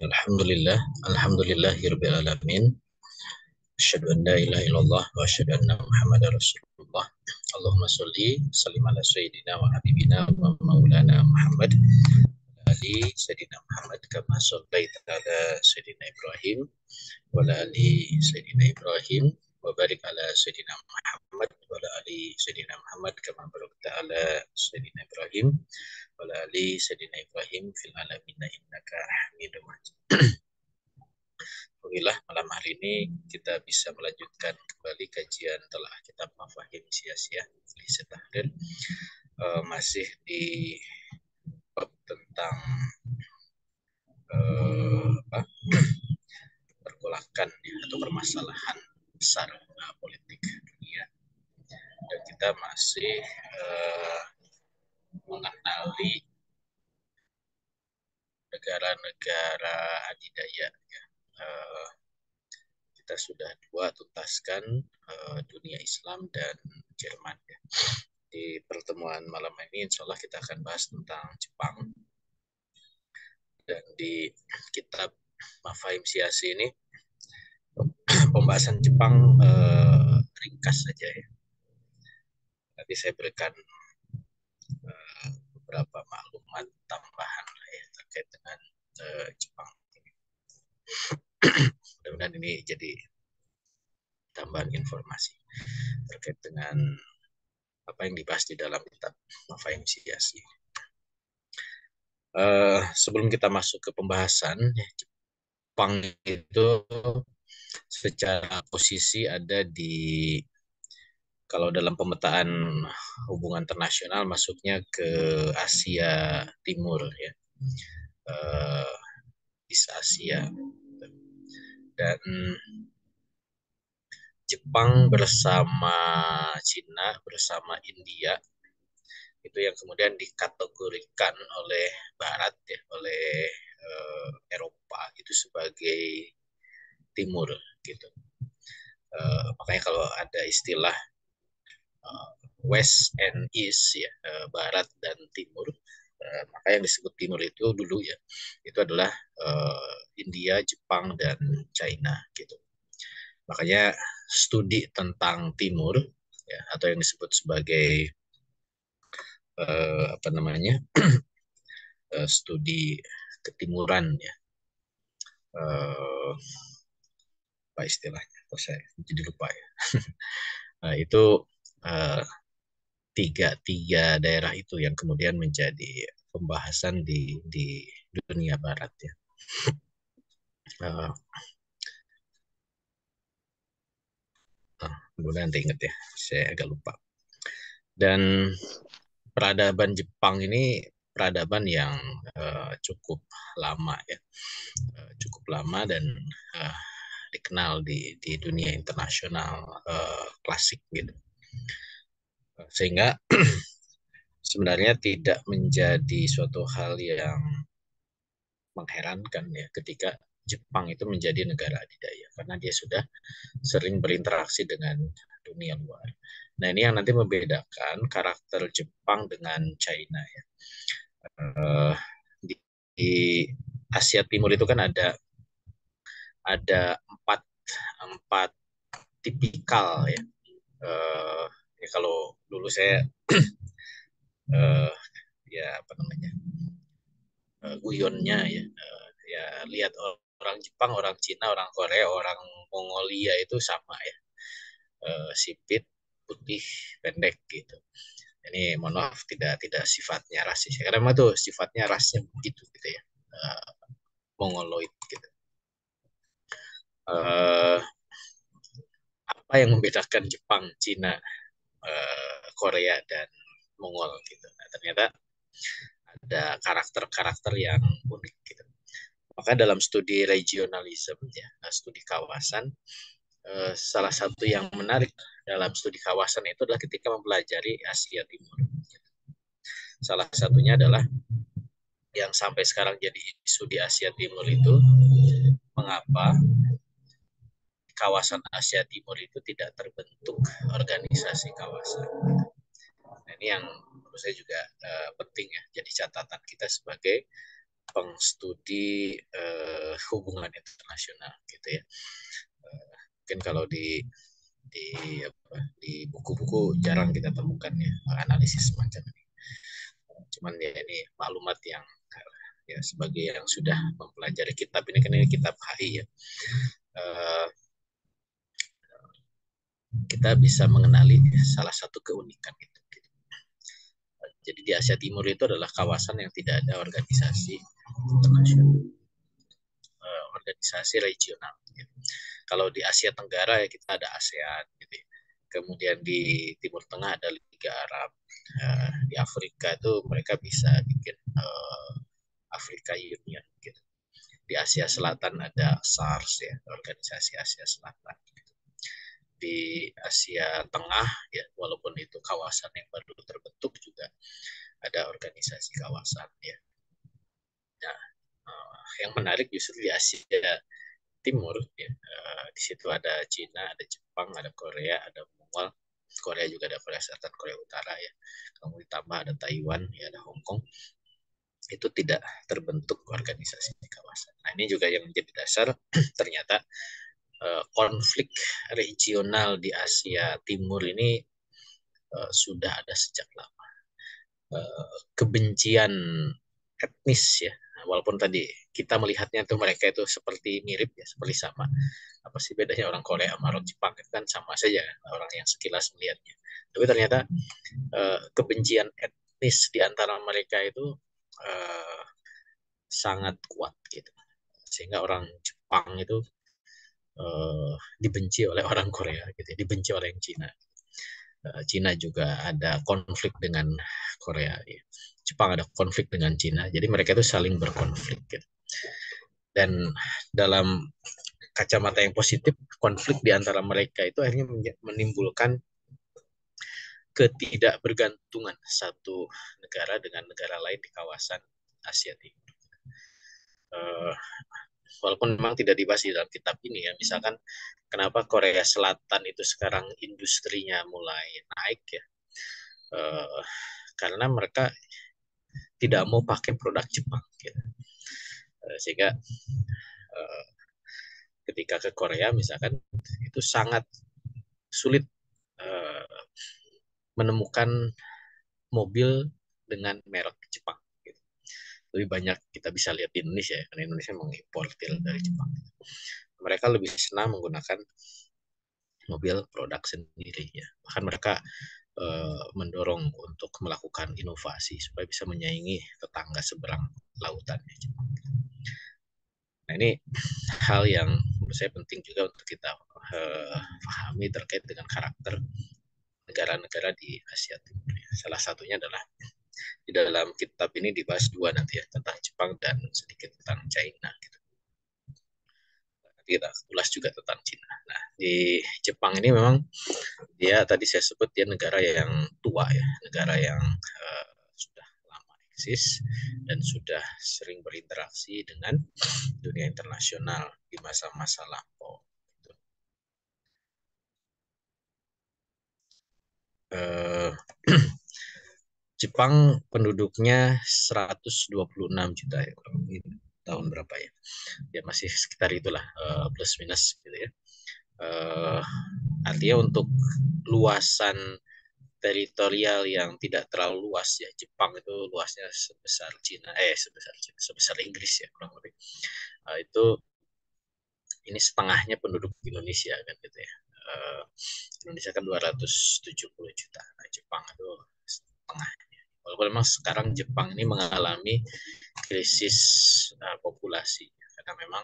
Alhamdulillah, alhamdulillahirabbil alamin. Asyhadu an la ilaha illallah wa asyhadu anna Muhammadar Rasulullah. Allahumma sholli sallim ala sayyidina wa habibina wa maulana Muhammad ali sayyidina Muhammad kama shallaita ala sayyidina Ibrahim wa ala ali sayyidina Ibrahim wa barik ala sayyidina Muhammad wa ala ali sayyidina Muhammad kama barakta ala sayyidina Ibrahim wa ala ali sayyidina Ibrahim fil alamin innaka Hamidum Majid. Alhamdulillah malam hari ini kita bisa melanjutkan kembali kajian telah kitab Mafahim Siyasiyah di Tahrir, masih di bab tentang pergolakan atau permasalahan besar politik dunia, dan kita masih mengenali negara-negara adidaya ya. Kita sudah tuntaskan dunia Islam dan Jerman ya. Di pertemuan malam ini insya Allah kita akan bahas tentang Jepang, dan di kitab Mafahim Siyasi ini pembahasan Jepang ringkas saja ya. Nanti saya berikan beberapa maklumat tambahan ya, terkait dengan Jepang. Mudah-mudahan ini jadi tambahan informasi terkait dengan apa yang dibahas di dalam kitab Mafahim Siyasi. Sebelum kita masuk ke pembahasan, Jepang itu secara posisi ada di, kalau dalam pemetaan hubungan internasional, masuknya ke Asia Timur ya, East Asia, dan Jepang bersama Cina bersama India itu yang kemudian dikategorikan oleh Barat ya, oleh Eropa itu sebagai Timur gitu. Makanya kalau ada istilah West and East ya, Barat dan Timur, maka yang disebut Timur itu dulu ya, itu adalah India, Jepang, dan China gitu. Makanya studi tentang Timur ya, atau yang disebut sebagai studi ketimuran ya, apa istilahnya? Saya jadi lupa ya. Nah, itu tiga daerah itu yang kemudian menjadi pembahasan di dunia Barat ya. Kemudian nanti ingat ya, saya agak lupa. Dan peradaban Jepang ini peradaban yang cukup lama ya, cukup lama dan dikenal di dunia internasional klasik gitu. Sehingga sebenarnya tidak menjadi suatu hal yang mengherankan ya ketika Jepang itu menjadi negara adidaya, karena dia sudah sering berinteraksi dengan dunia luar. Nah, ini yang nanti membedakan karakter Jepang dengan China ya. Di Asia Timur itu kan ada empat tipikal ya. Ya kalau dulu saya ya apa namanya, guyonnya ya, ya lihat orang Jepang, orang Cina, orang Korea, orang Mongolia itu sama ya, sipit, putih, pendek gitu. Ini mohon maaf, tidak sifatnya rasis ya, karena memang tuh sifatnya rasnya begitu gitu ya, Mongoloid gitu. Apa yang membedakan Jepang, Cina, Korea, dan Mongol gitu? Nah, ternyata ada karakter-karakter yang unik gitu. Maka dalam studi regionalism ya, studi kawasan, salah satu yang menarik dalam studi kawasan itu adalah ketika mempelajari Asia Timur. Salah satunya adalah yang sampai sekarang jadi isu di Asia Timur itu, mengapa kawasan Asia Timur itu tidak terbentuk organisasi kawasan. Nah, ini yang menurut saya juga penting ya, jadi catatan kita sebagai pengstudi hubungan internasional gitu ya. Mungkin kalau di buku-buku jarang kita temukan ya analisis semacam ini. Cuman ya ini maklumat yang ya sebagai yang sudah mempelajari kitab ini, kan ini kitab HI ya. Kita bisa mengenali salah satu keunikan itu. Jadi di Asia Timur itu adalah kawasan yang tidak ada organisasi internasional, organisasi regional. Kalau di Asia Tenggara ya kita ada ASEAN, gitu. Kemudian di Timur Tengah ada Liga Arab. Di Afrika itu mereka bisa bikin Afrika Union. Gitu. Di Asia Selatan ada SARS ya, organisasi Asia Selatan. Gitu. Di Asia Tengah ya, walaupun itu kawasan yang baru terbentuk juga ada organisasi kawasan ya. Nah, yang menarik justru di Asia Timur ya, di situ ada Cina, ada Jepang, ada Korea, ada Mongol, Korea juga ada Korea Selatan, Korea Utara ya. Kemudian ditambah ada Taiwan, ya ada Hong Kong. Itu tidak terbentuk organisasi di kawasan. Nah, ini juga yang menjadi dasar ternyata konflik regional di Asia Timur ini sudah ada sejak lama. Kebencian etnis ya, walaupun tadi kita melihatnya tuh mereka itu seperti mirip ya, seperti sama. Apa sih bedanya orang Korea sama orang Jepang? Itu kan sama saja orang yang sekilas melihatnya. Tapi ternyata kebencian etnis di antara mereka itu sangat kuat gitu. Sehingga orang Jepang itu dibenci oleh orang Korea gitu, dibenci oleh yang Cina. Cina juga ada konflik dengan Korea. Ya. Jepang ada konflik dengan Cina. Jadi mereka itu saling berkonflik. Gitu. Dan dalam kacamata yang positif, konflik di antara mereka itu akhirnya menimbulkan ketidakbergantungan satu negara dengan negara lain di kawasan Asia Timur. Walaupun memang tidak dibahas di dalam kitab ini ya, misalkan kenapa Korea Selatan itu sekarang industrinya mulai naik ya, karena mereka tidak mau pakai produk Jepang gitu. Sehingga ketika ke Korea misalkan itu sangat sulit menemukan mobil dengan merek Jepang gitu. Lebih banyak kita bisa lihat di Indonesia ya, karena Indonesia mengimportir dari Jepang. Mereka lebih senang menggunakan mobil produk sendiri ya. Bahkan mereka mendorong untuk melakukan inovasi supaya bisa menyaingi tetangga seberang lautan ya, Jepang. Nah ini hal yang menurut saya penting juga untuk kita pahami terkait dengan karakter negara-negara di Asia Timur. Salah satunya adalah di dalam kitab ini dibahas dua nanti ya, tentang Jepang dan sedikit tentang China. Gitu. Nanti kita ulas juga tentang China. Nah di Jepang ini memang dia tadi saya sebut dia negara yang tua ya, negara yang sudah lama eksis dan sudah sering berinteraksi dengan dunia internasional di masa-masa lampau. Jepang penduduknya 126 juta ya, tahun berapa ya? Ya masih sekitar itulah plus minus gitu ya. Artinya untuk luasan teritorial yang tidak terlalu luas ya, Jepang itu luasnya sebesar Cina, sebesar Inggris ya kurang lebih. Itu ini setengahnya penduduk Indonesia kan gitu ya. Indonesia kan 270 juta. Nah, Jepang itu setengahnya. Walaupun memang sekarang Jepang ini mengalami krisis populasi karena memang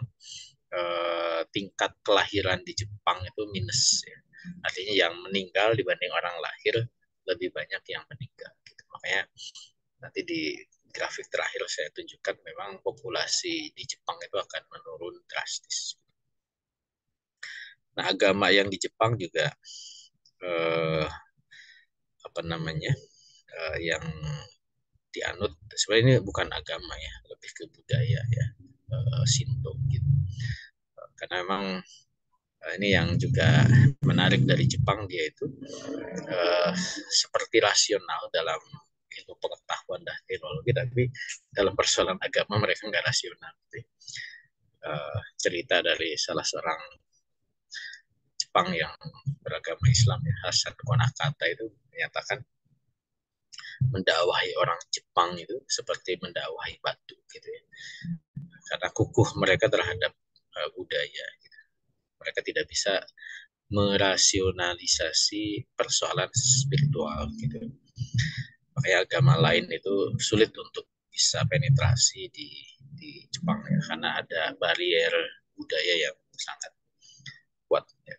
tingkat kelahiran di Jepang itu minus ya. Artinya yang meninggal dibanding orang lahir lebih banyak yang meninggal. Gitu. Makanya nanti di grafik terakhir saya tunjukkan memang populasi di Jepang itu akan menurun drastis. Nah, agama yang di Jepang juga yang dianut sebenarnya ini bukan agama ya, lebih ke budaya ya, Shinto gitu. Karena memang ini yang juga menarik dari Jepang, dia itu seperti rasional dalam ilmu pengetahuan dan teknologi, tapi dalam persoalan agama mereka nggak rasional. Cerita dari salah seorang Jepang yang beragama Islam, ya, Hasan Konakata, itu menyatakan mendakwahi orang Jepang itu seperti mendakwahi batu gitu ya, karena kukuh mereka terhadap budaya gitu. Mereka tidak bisa merasionalisasi persoalan spiritual gitu. Makanya agama lain itu sulit untuk bisa penetrasi di Jepang ya, karena ada barier budaya yang sangat kuat ya.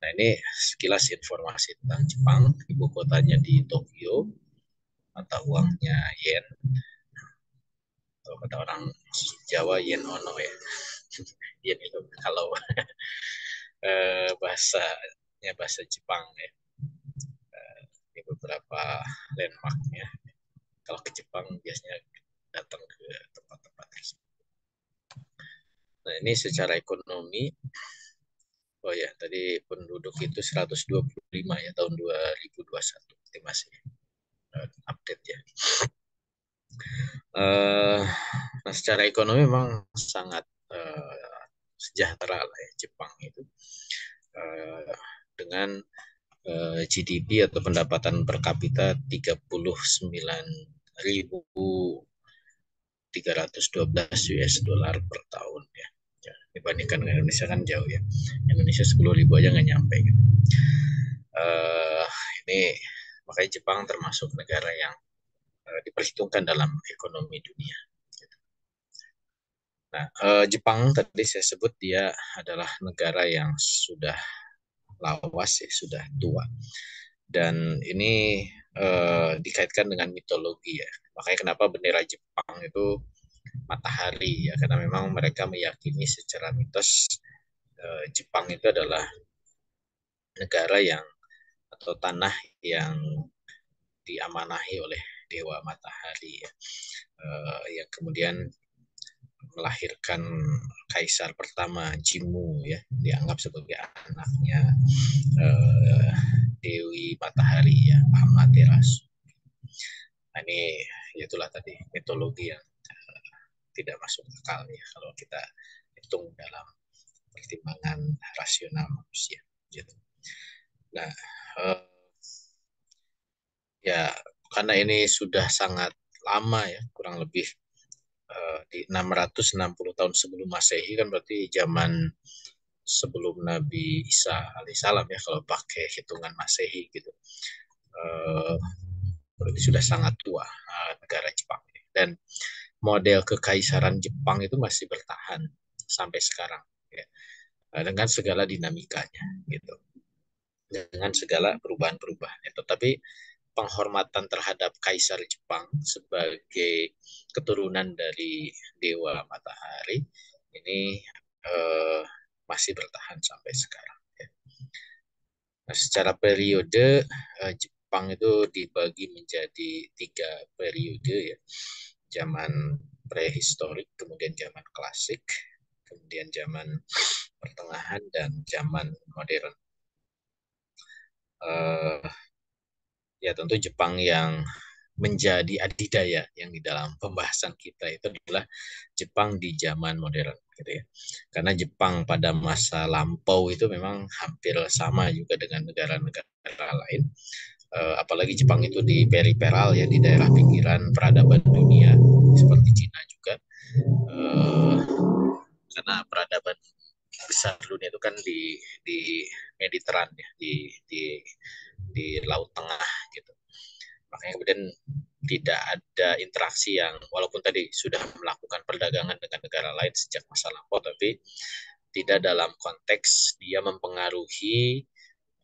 Nah, ini sekilas informasi tentang Jepang. Ibu kotanya di Tokyo, mata uangnya yen, atau kata orang Jawa yen ono ya. Yen itu kalau bahasa Jepang ya. Ini beberapa landmarknya. Kalau ke Jepang biasanya datang ke tempat-tempat tersebut. Nah, ini secara ekonomi, oh ya, tadi penduduk itu 125 ya tahun 2021. Ini masih update ya. Nah, secara ekonomi memang sangat sejahtera lah ya Jepang itu, dengan GDP atau pendapatan per kapita 39.312 US dollar per tahun ya. Dibandingkan dengan Indonesia kan jauh ya. Indonesia 10.000 aja nggak nyampe gitu. Ini makanya Jepang termasuk negara yang diperhitungkan dalam ekonomi dunia. Nah, Jepang tadi saya sebut dia adalah negara yang sudah lawas ya, sudah tua. Dan ini dikaitkan dengan mitologi ya. Makanya kenapa bendera Jepang itu matahari ya, karena memang mereka meyakini secara mitos Jepang itu adalah negara yang atau tanah yang diamanahi oleh dewa matahari ya, yang kemudian melahirkan kaisar pertama Jimmu ya, dianggap sebagai anaknya Dewi Matahari ya, Amaterasu. Nah, ini itulah tadi mitologi yang tidak masuk akal ya kalau kita hitung dalam pertimbangan rasional manusia. Gitu. Nah, ya karena ini sudah sangat lama ya, kurang lebih di 660 tahun sebelum Masehi, kan berarti zaman sebelum Nabi Isa alaihissalam ya, kalau pakai hitungan Masehi gitu. Berarti sudah sangat tua negara Jepang ini. Dan model kekaisaran Jepang itu masih bertahan sampai sekarang ya, dengan segala dinamikanya gitu, dengan segala perubahan-perubahan. Tetapi penghormatan terhadap Kaisar Jepang sebagai keturunan dari Dewa Matahari ini masih bertahan sampai sekarang. Ya. Nah, secara periode Jepang itu dibagi menjadi 3 periode ya. Zaman prehistorik, kemudian zaman klasik, kemudian zaman pertengahan, dan zaman modern. Ya tentu Jepang yang menjadi adidaya yang di dalam pembahasan kita itu adalah Jepang di zaman modern gitu ya. Karena Jepang pada masa lampau itu memang hampir sama juga dengan negara-negara lain. Apalagi Jepang itu di periferal ya, di daerah pinggiran peradaban dunia seperti Cina juga. Karena peradaban besar dunia itu kan di Mediteran ya, di Laut Tengah gitu. Makanya kemudian tidak ada interaksi yang, walaupun tadi sudah melakukan perdagangan dengan negara lain sejak masa lampau, tapi tidak dalam konteks dia mempengaruhi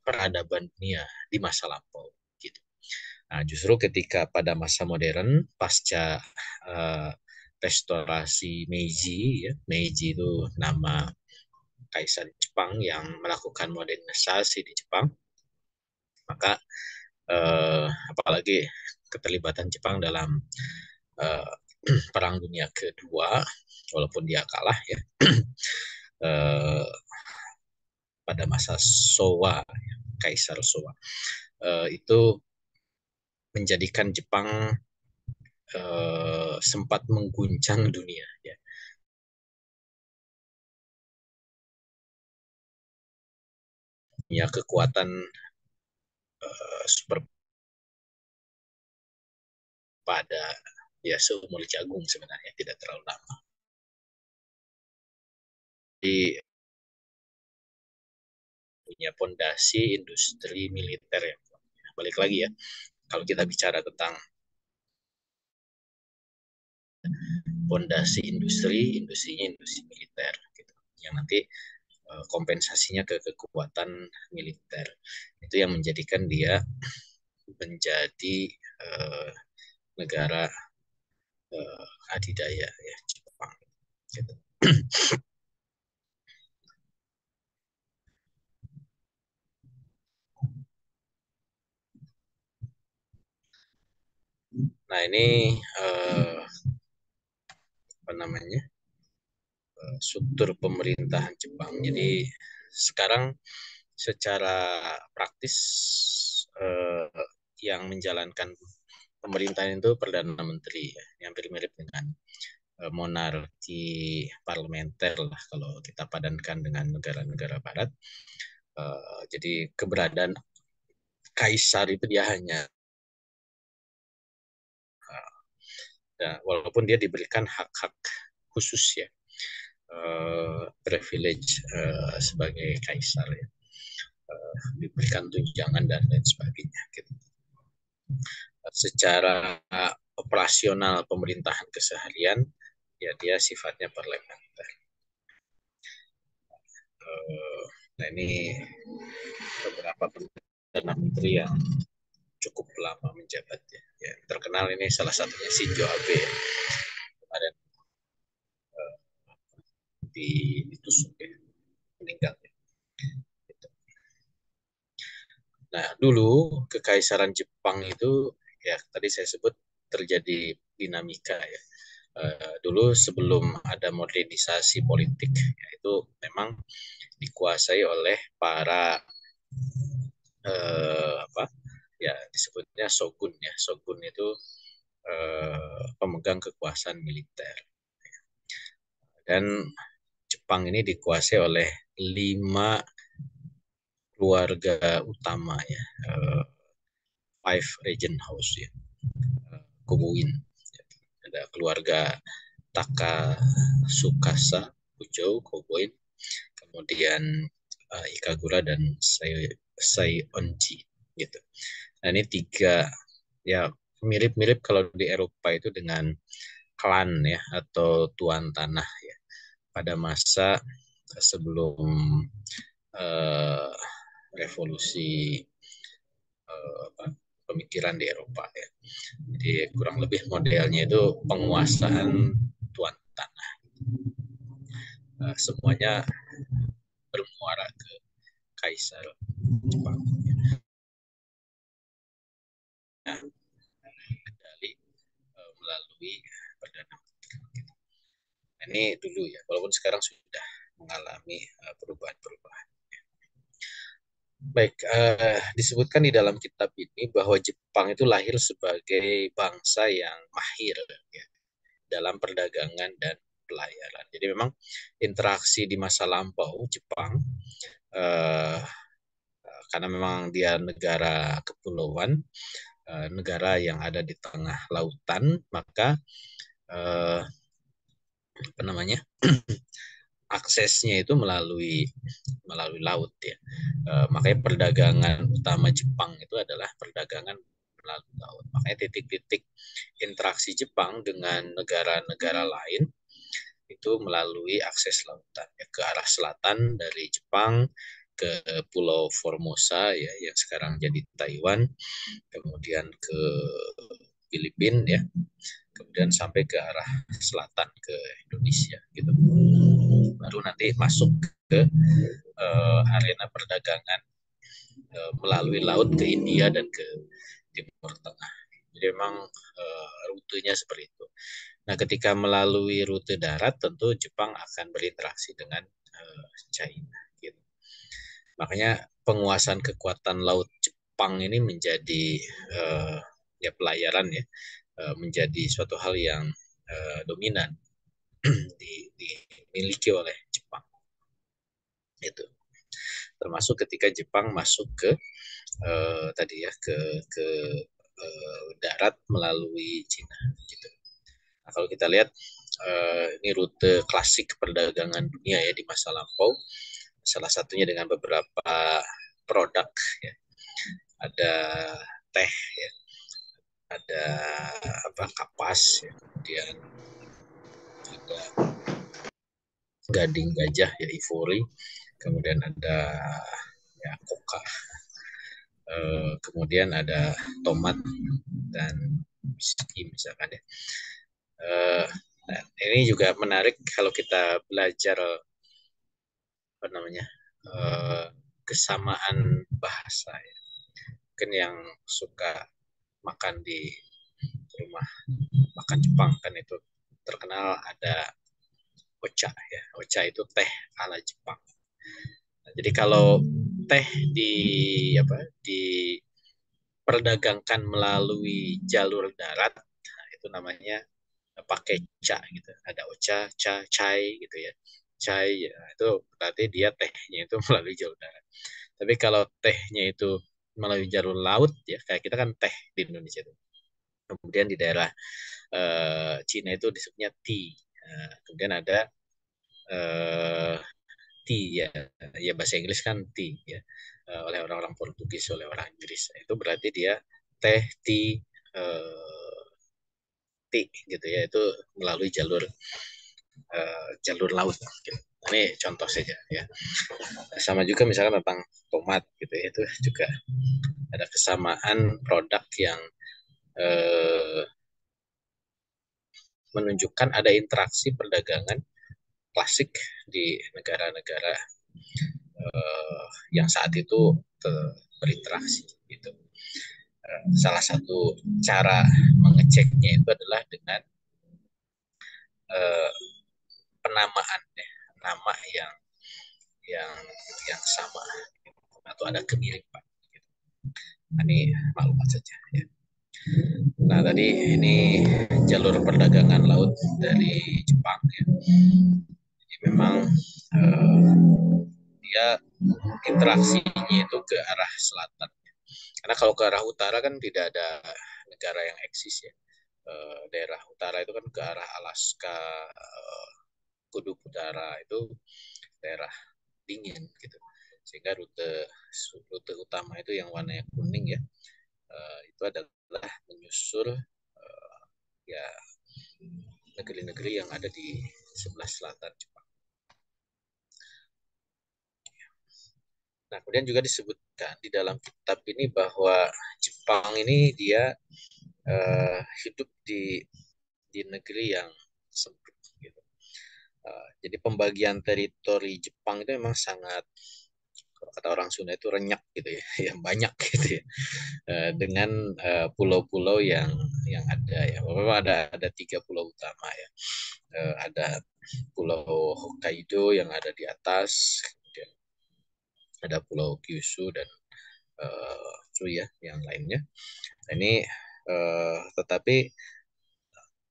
peradaban dunia di masa lampau gitu. Nah, justru ketika pada masa modern pasca restorasi Meiji ya, Meiji itu nama kaisar Jepang yang melakukan modernisasi di Jepang, maka apalagi keterlibatan Jepang dalam Perang Dunia Kedua, walaupun dia kalah ya, pada masa Showa, Kaisar Showa, itu menjadikan Jepang sempat mengguncang dunia ya. Punya kekuatan super pada ya seumur jagung sebenarnya, tidak terlalu lama. Jadi punya fondasi industri militer yang balik lagi ya, kalau kita bicara tentang fondasi industrinya industri militer gitu, yang nanti kompensasinya ke kekuatan militer, itu yang menjadikan dia menjadi negara adidaya ya Jepang gitu. Nah ini apa namanya struktur pemerintahan Jepang. Jadi sekarang secara praktis yang menjalankan pemerintahan itu perdana menteri ya, yang mirip dengan monarki parlementer lah kalau kita padankan dengan negara-negara barat. Jadi keberadaan kaisar itu dia hanya walaupun dia diberikan hak-hak khusus ya, privilege sebagai kaisar ya, diberikan tunjangan dan lain sebagainya gitu. Secara operasional pemerintahan keseharian ya dia sifatnya parlementer. Nah ini beberapa perdana menteri yang cukup lama menjabat ya. Yang terkenal ini salah satunya Shinzo Abe ya. Kemarin ditusuk ya, meninggal. Nah dulu kekaisaran Jepang itu ya tadi saya sebut terjadi dinamika ya. Dulu sebelum ada modernisasi politik ya, itu memang dikuasai oleh para apa ya disebutnya shogun ya. Shogun itu pemegang kekuasaan militer, dan Jepang ini dikuasai oleh 5 keluarga utama ya, five regent house ya, Kobuin. Ada keluarga Takasukasa Kujou Kobuin, kemudian Ikagura dan Saionji gitu. Nah ini 3 ya mirip-mirip kalau di Eropa itu dengan klan ya atau tuan tanah ya pada masa sebelum uh, revolusi pemikiran di Eropa ya. Jadi kurang lebih modelnya itu penguasaan tuan tanah. Semuanya bermuara ke kaisar Jepang. Nah, kendali melalui perdana menteri. Ini dulu ya, walaupun sekarang sudah mengalami perubahan-perubahan. Baik, disebutkan di dalam kitab ini bahwa Jepang itu lahir sebagai bangsa yang mahir ya, dalam perdagangan dan pelayaran. Jadi memang interaksi di masa lampau Jepang, eh, karena memang dia negara kepulauan, negara yang ada di tengah lautan, maka apa namanya aksesnya itu melalui laut ya. Makanya perdagangan utama Jepang itu adalah perdagangan melalui laut. Makanya titik-titik interaksi Jepang dengan negara-negara lain itu melalui akses lautan ya, ke arah selatan dari Jepang ke Pulau Formosa ya yang sekarang jadi Taiwan, kemudian ke Filipina ya, kemudian sampai ke arah selatan ke Indonesia gitu. Baru nanti masuk ke arena perdagangan melalui laut ke India dan ke Timur Tengah. Jadi memang rutenya seperti itu. Nah, ketika melalui rute darat, tentu Jepang akan berinteraksi dengan China. Gitu. Makanya penguasaan kekuatan laut Jepang ini menjadi ya pelayaran ya menjadi suatu hal yang dominan dimiliki oleh Jepang itu, termasuk ketika Jepang masuk ke tadi ya ke darat melalui Cina gitu. Nah, kalau kita lihat ini rute klasik perdagangan dunia ya di masa lampau, salah satunya dengan beberapa produk ya. Ada teh ya, ada apa kapas ya, kemudian ada gading gajah ya ivory, kemudian ada ya coca, kemudian ada tomat dan whisky misalkan ya. Nah, ini juga menarik kalau kita belajar apa namanya kesamaan bahasa ya. Mungkin yang suka makan di rumah makan Jepang kan itu terkenal ada ocha ya. Ocha itu teh ala Jepang. Nah, jadi kalau teh di apa diperdagangkan melalui jalur darat, nah, itu namanya pakai ca gitu. Ada ocha, cha, chai gitu ya. Chai ya, itu berarti dia tehnya itu melalui jalur darat. Tapi kalau tehnya itu melalui jalur laut ya, kayak kita kan teh di Indonesia itu. Kemudian di daerah Cina itu disebutnya tea. Kemudian ada uh, tea ya, ya bahasa Inggris kan tea ya, oleh orang-orang Portugis, oleh orang Inggris. Itu berarti dia teh, tea, tea gitu ya, itu melalui jalur laut. Gitu. Ini contoh saja ya. Sama juga misalkan tentang tomat gitu ya, itu juga ada kesamaan produk yang eh, menunjukkan ada interaksi perdagangan klasik di negara-negara yang saat itu berinteraksi gitu. Salah satu cara mengeceknya itu adalah dengan eh, penamaan ya, nama yang yang sama atau ada kemiripan. Gitu. Nah, ini maklumat saja. Ya. Nah tadi ini jalur perdagangan laut dari Jepang ya. Jadi memang dia interaksinya itu ke arah selatan. Karena kalau ke arah utara kan tidak ada negara yang eksis ya. Daerah utara itu kan ke arah Alaska, Kutub Utara itu daerah dingin gitu. Sehingga rute rute utama itu yang warnanya kuning ya, itu adalah menyusul ya negeri-negeri yang ada di sebelah selatan Jepang. Nah, kemudian juga disebutkan di dalam kitab ini bahwa Jepang ini dia hidup di negeri yang sempit. Gitu. Jadi pembagian teritori Jepang itu memang sangat, kalau kata orang Sunda itu renyak gitu ya, yang banyak gitu ya, dengan pulau-pulau yang ada ya. Memang ada 3 pulau utama ya. Ada Pulau Hokkaido yang ada di atas, kemudian ada Pulau Kyushu dan ya yang lainnya. Nah, ini tetapi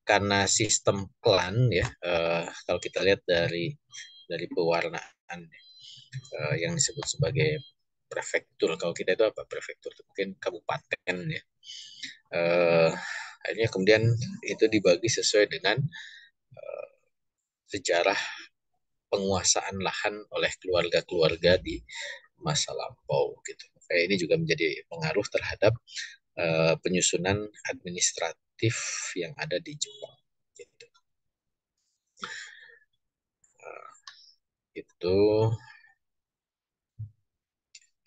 karena sistem klan ya, kalau kita lihat dari pewarnaan yang disebut sebagai prefektur. Kalau kita itu apa prefektur? Itu mungkin kabupaten ya. Akhirnya kemudian itu dibagi sesuai dengan sejarah penguasaan lahan oleh keluarga-keluarga di masa lampau gitu. Ini juga menjadi pengaruh terhadap penyusunan administratif yang ada di Jepang. Gitu. Itu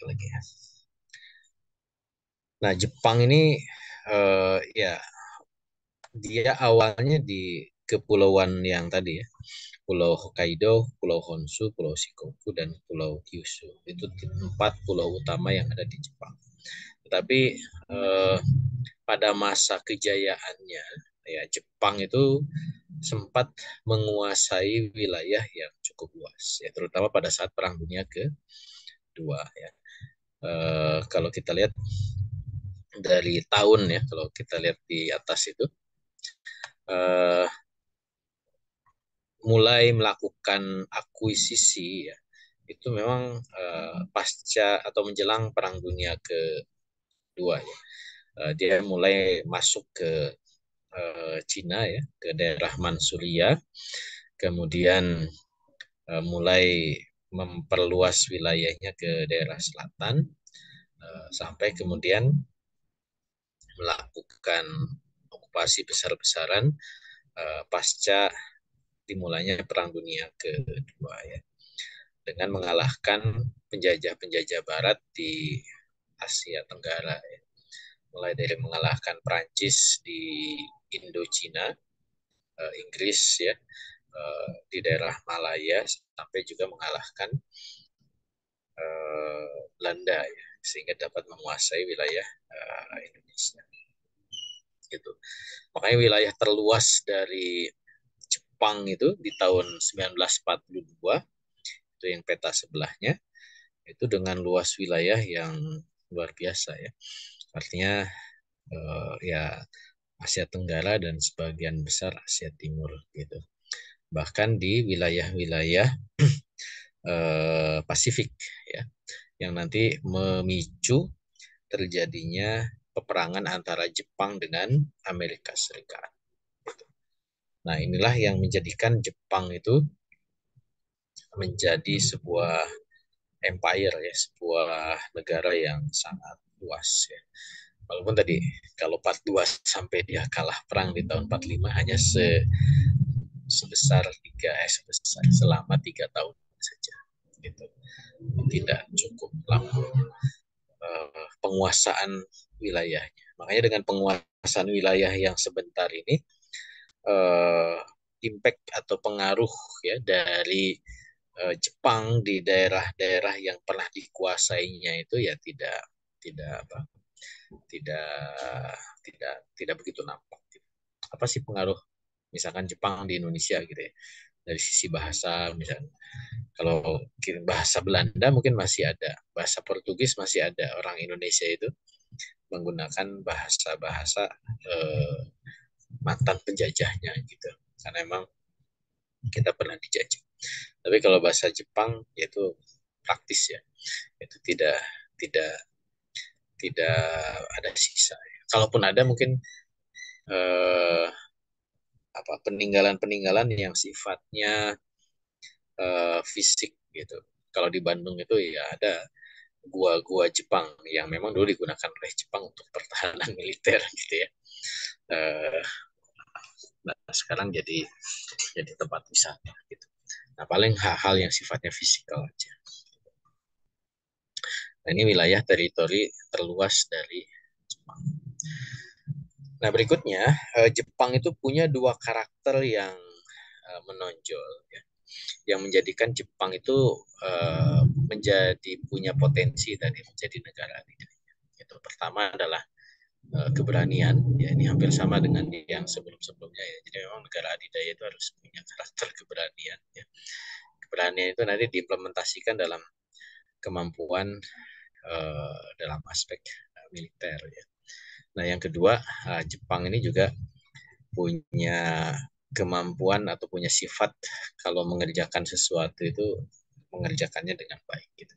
lagi ya. Nah, Jepang ini ya dia awalnya di kepulauan yang tadi ya, Pulau Hokkaido, Pulau Honshu, Pulau Shikoku, dan Pulau Kyushu. Itu 4 pulau utama yang ada di Jepang. Tetapi pada masa kejayaannya, ya Jepang itu sempat menguasai wilayah yang cukup luas, ya terutama pada saat Perang Dunia Kedua. Ya. Kalau kita lihat dari tahun ya, kalau kita lihat di atas itu eh, mulai melakukan akuisisi ya, itu memang pasca atau menjelang Perang Dunia Kedua ya. Dia mulai masuk ke Cina ya, ke daerah Manchuria, kemudian mulai memperluas wilayahnya ke daerah selatan, sampai kemudian melakukan okupasi besar-besaran pasca dimulainya Perang Dunia Kedua ya, dengan mengalahkan penjajah-penjajah Barat di Asia Tenggara ya. Mulai dari mengalahkan Prancis di Indochina, Inggris ya, di daerah Malaya, sampai juga mengalahkan Belanda ya, sehingga dapat menguasai wilayah Indonesia. Gitu. Makanya wilayah terluas dari Jepang itu di tahun 1942, itu yang peta sebelahnya, itu dengan luas wilayah yang luar biasa ya. Artinya ya Asia Tenggara dan sebagian besar Asia Timur gitu. Bahkan di wilayah-wilayah Pasifik ya, yang nanti memicu terjadinya peperangan antara Jepang dengan Amerika Serikat. Nah, inilah yang menjadikan Jepang itu menjadi sebuah empire ya, sebuah negara yang sangat luas ya. Walaupun tadi kalau 42 sampai dia kalah perang di tahun 45 hanya sebesar sebesar selama 3 tahun saja. Gitu. Tidak cukup lama penguasaan wilayahnya. Makanya dengan penguasaan wilayah yang sebentar ini, uh, impact atau pengaruh ya dari Jepang di daerah-daerah yang pernah dikuasainya itu ya tidak apa tidak tidak begitu nampak. Apa sih pengaruh misalkan Jepang di Indonesia gitu ya, dari sisi bahasa misalnya, kalau bahasa Belanda mungkin masih ada, bahasa Portugis masih ada, orang Indonesia itu menggunakan bahasa-bahasa eh, mantan penjajahnya gitu, karena memang kita pernah dijajah. Tapi kalau bahasa Jepang yaitu praktis ya, itu tidak tidak ada sisa. Kalaupun ada mungkin eh, apa peninggalan-peninggalan yang sifatnya fisik gitu. Kalau di Bandung itu ya ada gua-gua Jepang yang memang dulu digunakan oleh Jepang untuk pertahanan militer gitu ya. Eh, nah, sekarang jadi tempat wisata gitu. Nah, paling hal-hal yang sifatnya fisikal aja. Nah, ini wilayah teritori terluas dari Jepang. Nah, berikutnya Jepang itu punya dua karakter yang menonjol ya, yang menjadikan Jepang itu menjadi punya potensi tadi menjadi negara adidaya. Itu pertama adalah keberanian, ya ini hampir sama dengan yang sebelum-sebelumnya ya. Jadi memang negara adidaya itu harus punya karakter keberanian ya. Keberanian itu nanti diimplementasikan dalam kemampuan dalam aspek militer ya. Nah, yang kedua, Jepang ini juga punya kemampuan atau punya sifat kalau mengerjakan sesuatu itu mengerjakannya dengan baik gitu.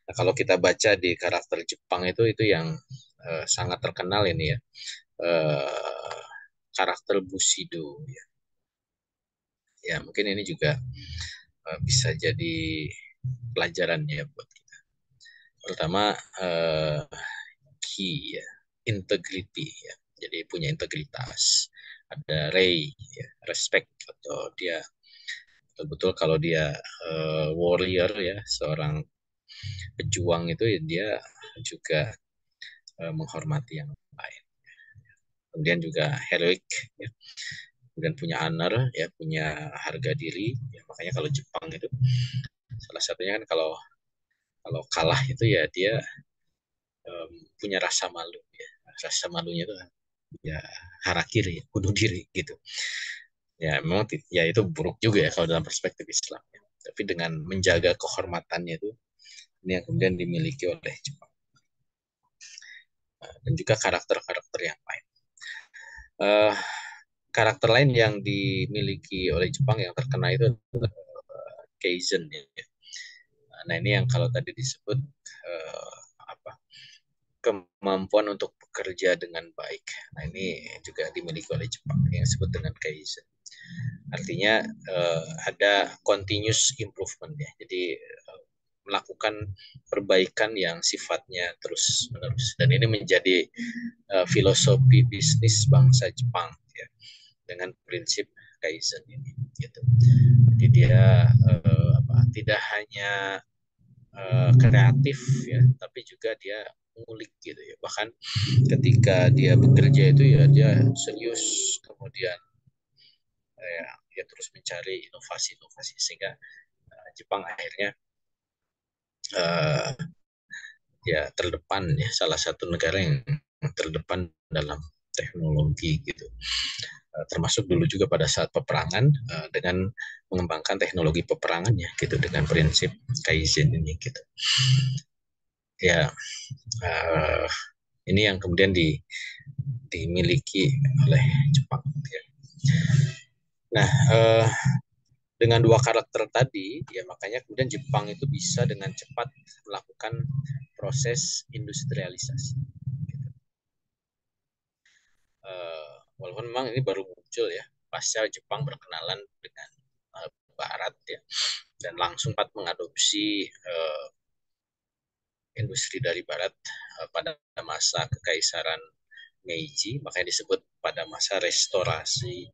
Nah, kalau kita baca di karakter Jepang itu yang sangat terkenal ini ya, uh, karakter Bushido ya. Ya, mungkin ini juga bisa jadi pelajaran ya buat kita. Pertama ki ya, integrity ya. Jadi punya integritas. Ada rei ya, respect, atau dia betul-betul kalau dia warrior ya, seorang pejuang itu ya dia juga menghormati yang lain. Kemudian juga heroic ya, kemudian punya honor ya, punya harga diri ya. Makanya kalau Jepang itu salah satunya kan kalau kalau kalah itu ya dia punya rasa malu ya. Rasa malunya itu ya harakiri, bunuh diri gitu. Ya memang ya itu buruk juga ya kalau dalam perspektif Islam ya. Tapi dengan menjaga kehormatannya itu, ini yang kemudian dimiliki oleh Jepang. dan juga karakter-karakter yang lain. Uh, Karakter lain yang dimiliki oleh Jepang yang terkena itu Kaizen ya. Nah ini yang kalau tadi disebut apa kemampuan untuk bekerja dengan baik. Nah ini juga dimiliki oleh Jepang yang disebut dengan Kaizen. Artinya ada continuous improvement ya. Jadi melakukan perbaikan yang sifatnya terus menerus. Dan ini menjadi filosofi bisnis bangsa Jepang ya, dengan prinsip Kaizen ini. Gitu. Jadi dia tidak hanya kreatif ya, tapi juga dia ngulik gitu ya. Bahkan ketika dia bekerja itu ya dia serius, kemudian ya terus mencari inovasi-inovasi sehingga Jepang akhirnya uh, ya terdepan ya, salah satu negara yang terdepan dalam teknologi gitu. Termasuk dulu juga pada saat peperangan dengan mengembangkan teknologi peperangannya gitu dengan prinsip Kaizen ini gitu. Ya ini yang kemudian dimiliki oleh Jepang. Ya. Nah, dengan dua karakter tadi, ya makanya kemudian Jepang itu bisa dengan cepat melakukan proses industrialisasi. Walaupun memang ini baru muncul ya, pasca Jepang berkenalan dengan Barat ya, dan langsung cepat mengadopsi industri dari Barat pada masa Kekaisaran Meiji, makanya disebut pada masa restorasi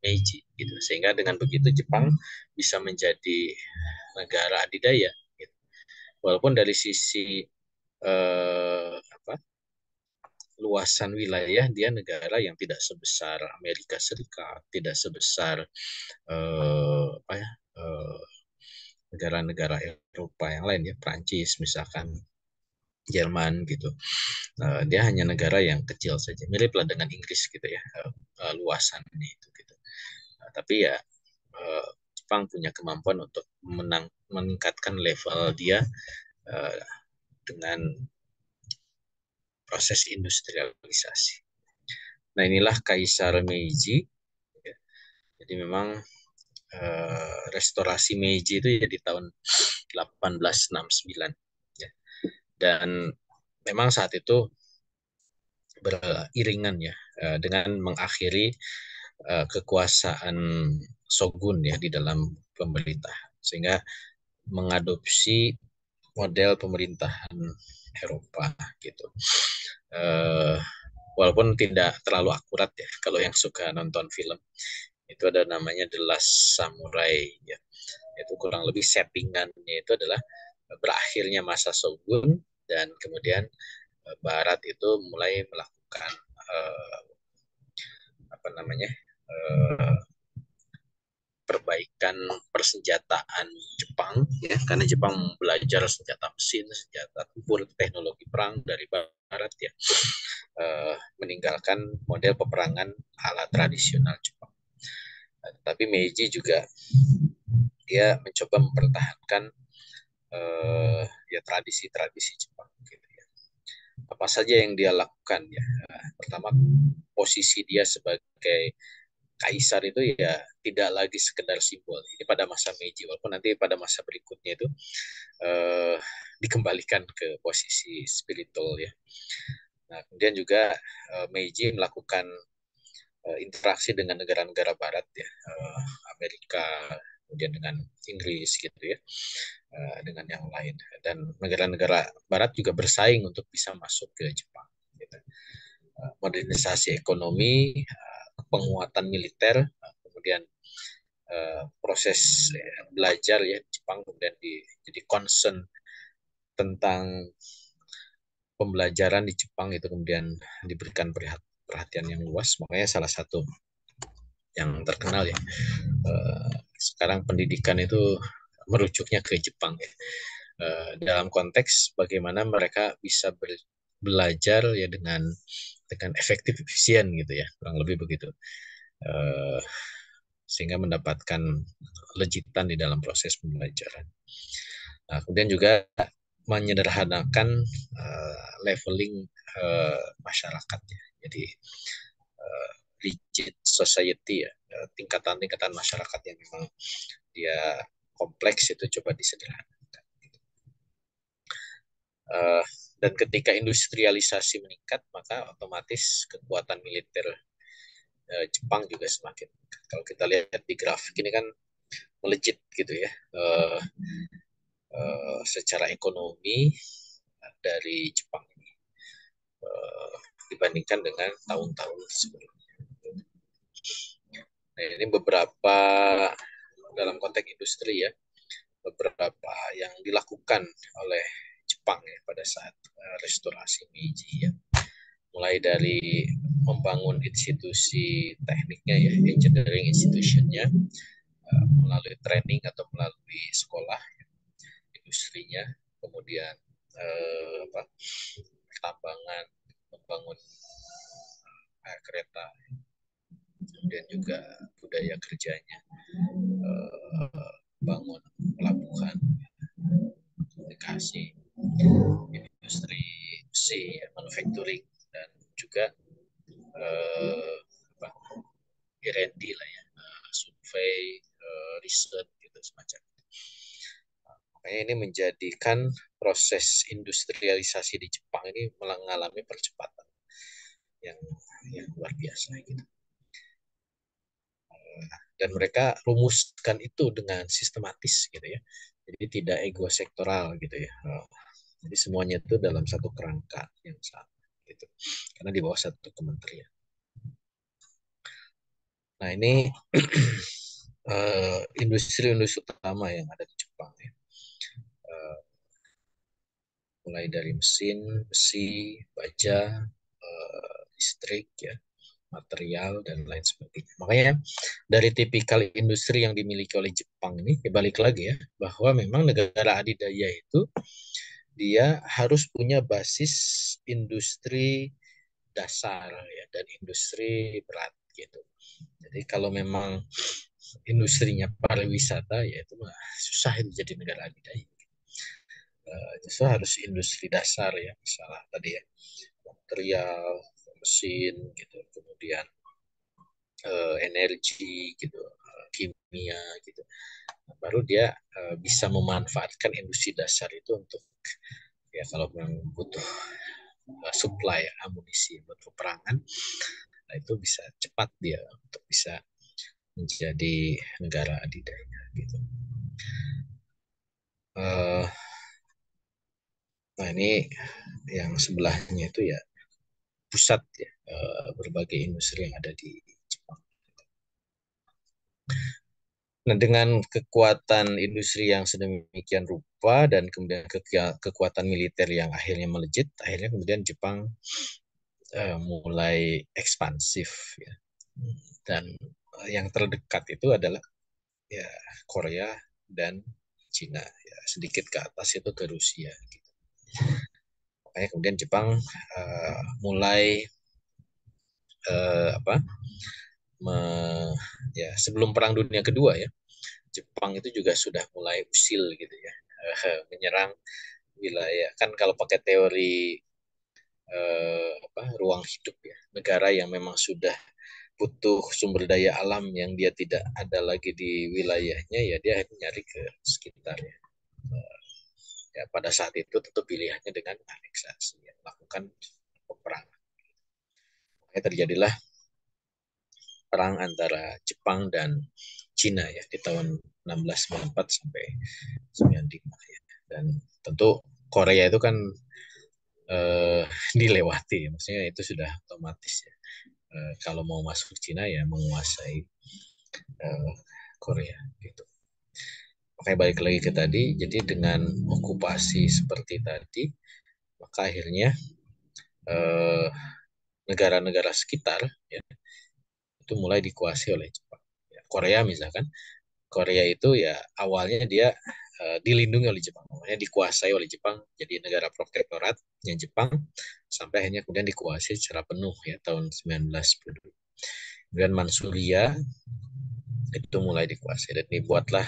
Meiji gitu. Sehingga dengan begitu Jepang bisa menjadi negara adidaya gitu. Walaupun dari sisi luasan wilayah dia negara yang tidak sebesar Amerika Serikat, tidak sebesar negara-negara Eropa yang lain ya, Prancis misalkan, Jerman gitu. Dia hanya negara yang kecil saja, miriplah dengan Inggris gitu ya, luasannya itu gitu. Tapi ya Jepang punya kemampuan untuk meningkatkan level dia dengan proses industrialisasi. Nah inilah Kaisar Meiji. Jadi memang restorasi Meiji itu ya di tahun 1869. Ya. Dan memang saat itu beriringan ya dengan mengakhiri kekuasaan shogun ya di dalam pemerintah, sehingga mengadopsi model pemerintahan Eropa gitu. Walaupun tidak terlalu akurat ya, kalau yang suka nonton film itu ada namanya The Last Samurai ya. Itu kurang lebih settingannya itu adalah berakhirnya masa shogun dan kemudian Barat itu mulai melakukan apa namanya perbaikan persenjataan Jepang ya, karena Jepang belajar senjata mesin, senjata tempur, teknologi perang dari Barat ya, meninggalkan model peperangan ala tradisional Jepang. Tapi Meiji juga dia mencoba mempertahankan ya tradisi-tradisi Jepang gitu ya. Apa saja yang dia lakukan ya? Pertama, posisi dia sebagai kaisar itu ya tidak lagi sekedar simbol. Ini pada masa Meiji, walaupun nanti pada masa berikutnya itu dikembalikan ke posisi spiritual ya. Nah, kemudian juga Meiji melakukan interaksi dengan negara-negara Barat ya, Amerika, kemudian dengan Inggris gitu ya, dengan yang lain. Dan negara-negara Barat juga bersaing untuk bisa masuk ke Jepang. Gitu. Modernisasi ekonomi, penguatan militer, kemudian proses belajar ya Jepang kemudian jadi concern tentang pembelajaran di Jepang itu kemudian diberikan perhatian yang luas, makanya salah satu yang terkenal ya sekarang pendidikan itu merujuknya ke Jepang ya, dalam konteks bagaimana mereka bisa belajar ya dengan efektif efisien gitu ya, kurang lebih begitu, sehingga mendapatkan lejitan di dalam proses pembelajaran. Nah, kemudian juga menyederhanakan leveling masyarakatnya. Jadi rigid society ya, tingkatan-tingkatan masyarakat yang memang dia kompleks itu coba disederhanakan. Dan ketika industrialisasi meningkat, maka otomatis kekuatan militer Jepang juga semakin meningkat. Kalau kita lihat di grafik ini kan melejit gitu ya, secara ekonomi dari Jepang ini dibandingkan dengan tahun-tahun sebelumnya. Nah, ini beberapa dalam konteks industri ya, beberapa yang dilakukan oleh Jepang ya pada saat restorasi Meiji ya. Mulai dari membangun institusi tekniknya ya, engineering institutionnya, melalui training atau melalui sekolah industrinya, kemudian pertambangan, membangun kereta, kemudian juga budaya kerjanya, bangun pelabuhan, komunikasi, industri besi, manufacturing, dan juga R&D lah ya, survei, riset gitu semacam itu. Makanya ini menjadikan proses industrialisasi di Jepang ini mengalami percepatan yang luar biasa gitu. Dan mereka rumuskan itu dengan sistematis gitu ya. Jadi tidak ego sektoral gitu ya. Jadi semuanya itu dalam satu kerangka yang sama gitu. Karena di bawah satu kementerian. Nah, ini industri-industri utama yang ada di Jepang ya. Mulai dari mesin, besi, baja, listrik ya, material dan lain sebagainya. Makanya dari tipikal industri yang dimiliki oleh Jepang ini, ya balik lagi ya, bahwa memang negara adidaya itu dia harus punya basis industri dasar ya, dan industri berat gitu. Jadi kalau memang industrinya pariwisata ya itu mah susah itu jadi negara adidaya. Justru harus industri dasar ya, misalnya tadi ya material, mesin gitu, kemudian energi gitu, kimia gitu. Baru dia bisa memanfaatkan industri dasar itu untuk ya kalau memang butuh supply amunisi buat peperangan, nah itu bisa cepat dia untuk bisa menjadi negara adidaya gitu. Nah ini yang sebelahnya itu ya pusat ya berbagai industri yang ada di Jepang. Nah, dengan kekuatan industri yang sedemikian rupa dan kemudian kekuatan militer yang akhirnya melejit, akhirnya kemudian Jepang mulai ekspansif ya. Dan yang terdekat itu adalah ya Korea dan Cina. Ya, sedikit ke atas itu ke Rusia. Gitu. Makanya kemudian Jepang mulai ya sebelum Perang Dunia Kedua ya. Jepang itu juga sudah mulai usil gitu ya, menyerang wilayah. Kan kalau pakai teori ruang hidup ya, negara yang memang sudah butuh sumber daya alam yang dia tidak ada lagi di wilayahnya, ya dia nyari ke sekitarnya. Ya pada saat itu tentu pilihannya dengan aneksasi, ya, melakukan peperangan. Makanya terjadilah perang antara Jepang dan Cina ya di tahun 1694 sampai 95 ya. Dan tentu Korea itu kan dilewati, maksudnya itu sudah otomatis ya. Kalau mau masuk Cina ya menguasai Korea gitu. Makanya balik lagi ke tadi, jadi dengan okupasi seperti tadi, maka akhirnya negara-negara sekitar ya, itu mulai dikuasai oleh Jepang. Ya, Korea misalkan, Korea itu ya awalnya dia dilindungi oleh Jepang, makanya dikuasai oleh Jepang, jadi negara protektoratnya Jepang, sampai akhirnya kemudian dikuasai secara penuh ya tahun 1910. Kemudian Manchuria itu mulai dikuasai dan dibuatlah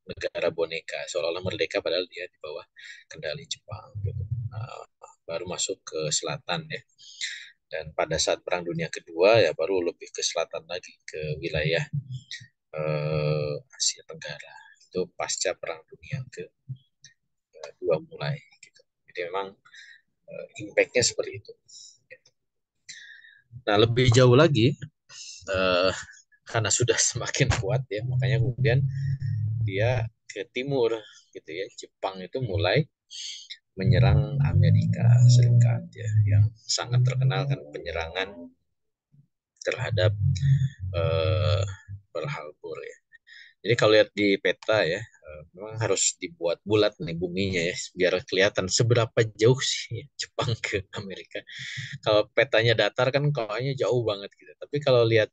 negara boneka, seolah-olah merdeka padahal dia di bawah kendali Jepang gitu. Nah, baru masuk ke selatan ya. Dan pada saat Perang Dunia Kedua ya baru lebih ke selatan lagi ke wilayah Asia Tenggara. Itu pasca Perang Dunia Kedua mulai gitu. Jadi memang impact-nya seperti itu. Nah, lebih jauh lagi eh, karena sudah semakin kuat ya, makanya kemudian dia ke timur gitu ya. Jepang itu mulai menyerang Amerika Serikat ya, yang sangat terkenal kan penyerangan terhadap Pearl Harbor ya. Jadi kalau lihat di peta ya, memang harus dibuat bulat nih buminya ya, biar kelihatan seberapa jauh sih Jepang ke Amerika. Kalau petanya datar kan kayaknya jauh banget gitu. Tapi kalau lihat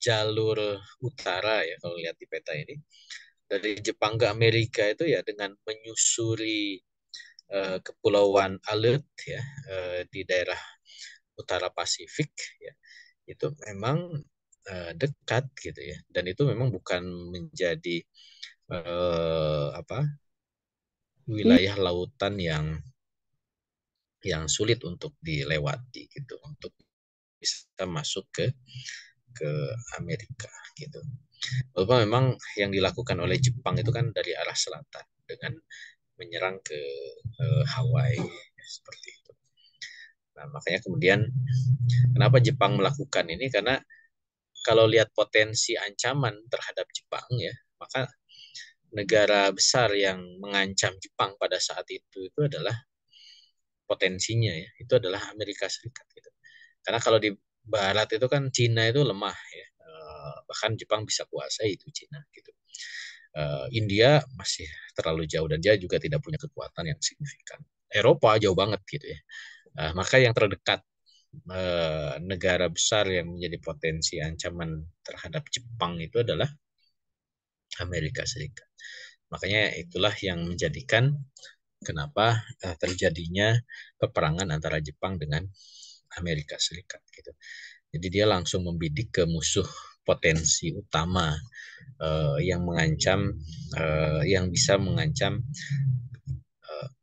jalur utara ya, kalau lihat di peta ini, dari Jepang ke Amerika itu ya dengan menyusuri Kepulauan Alert ya, di daerah utara Pasifik ya, itu memang dekat gitu ya, dan itu memang bukan menjadi apa wilayah lautan yang sulit untuk dilewati gitu, untuk bisa masuk ke Amerika gitu. Walaupun memang yang dilakukan oleh Jepang itu kan dari arah selatan dengan menyerang ke Hawaii seperti itu. Nah, makanya kemudian kenapa Jepang melakukan ini, karena kalau lihat potensi ancaman terhadap Jepang ya, maka negara besar yang mengancam Jepang pada saat itu adalah potensinya ya, itu adalah Amerika Serikat gitu. Karena kalau di barat itu kan Cina itu lemah ya. Bahkan Jepang bisa kuasai itu Cina gitu. India masih terlalu jauh dan dia juga tidak punya kekuatan yang signifikan. Eropa jauh banget gitu ya. Maka yang terdekat negara besar yang menjadi potensi ancaman terhadap Jepang itu adalah Amerika Serikat. Makanya itulah yang menjadikan kenapa terjadinya peperangan antara Jepang dengan Amerika Serikat gitu. Jadi dia langsung membidik ke musuh potensi utama yang mengancam, yang bisa mengancam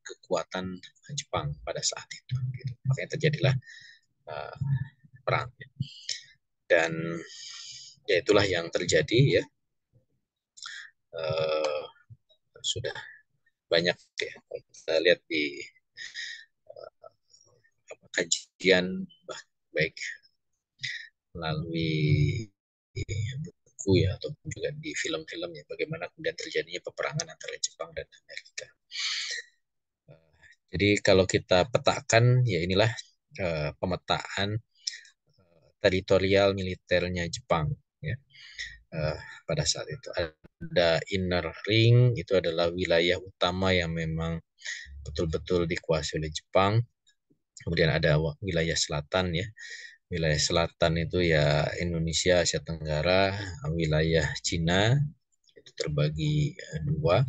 kekuatan Jepang pada saat itu. Gitu. Makanya terjadilah perang. Dan ya itulah yang terjadi ya. Uh, Sudah banyak ya kita lihat di kajian baik melalui buku ya ataupun juga di film-film ya, bagaimana kemudian terjadinya peperangan antara Jepang dan Amerika. Jadi kalau kita petakan ya inilah pemetaan teritorial militernya Jepang ya. Pada saat itu ada inner ring, itu adalah wilayah utama yang memang betul-betul dikuasai oleh Jepang. Kemudian ada wilayah selatan ya. Wilayah selatan itu ya Indonesia, Asia Tenggara, wilayah Cina itu terbagi dua,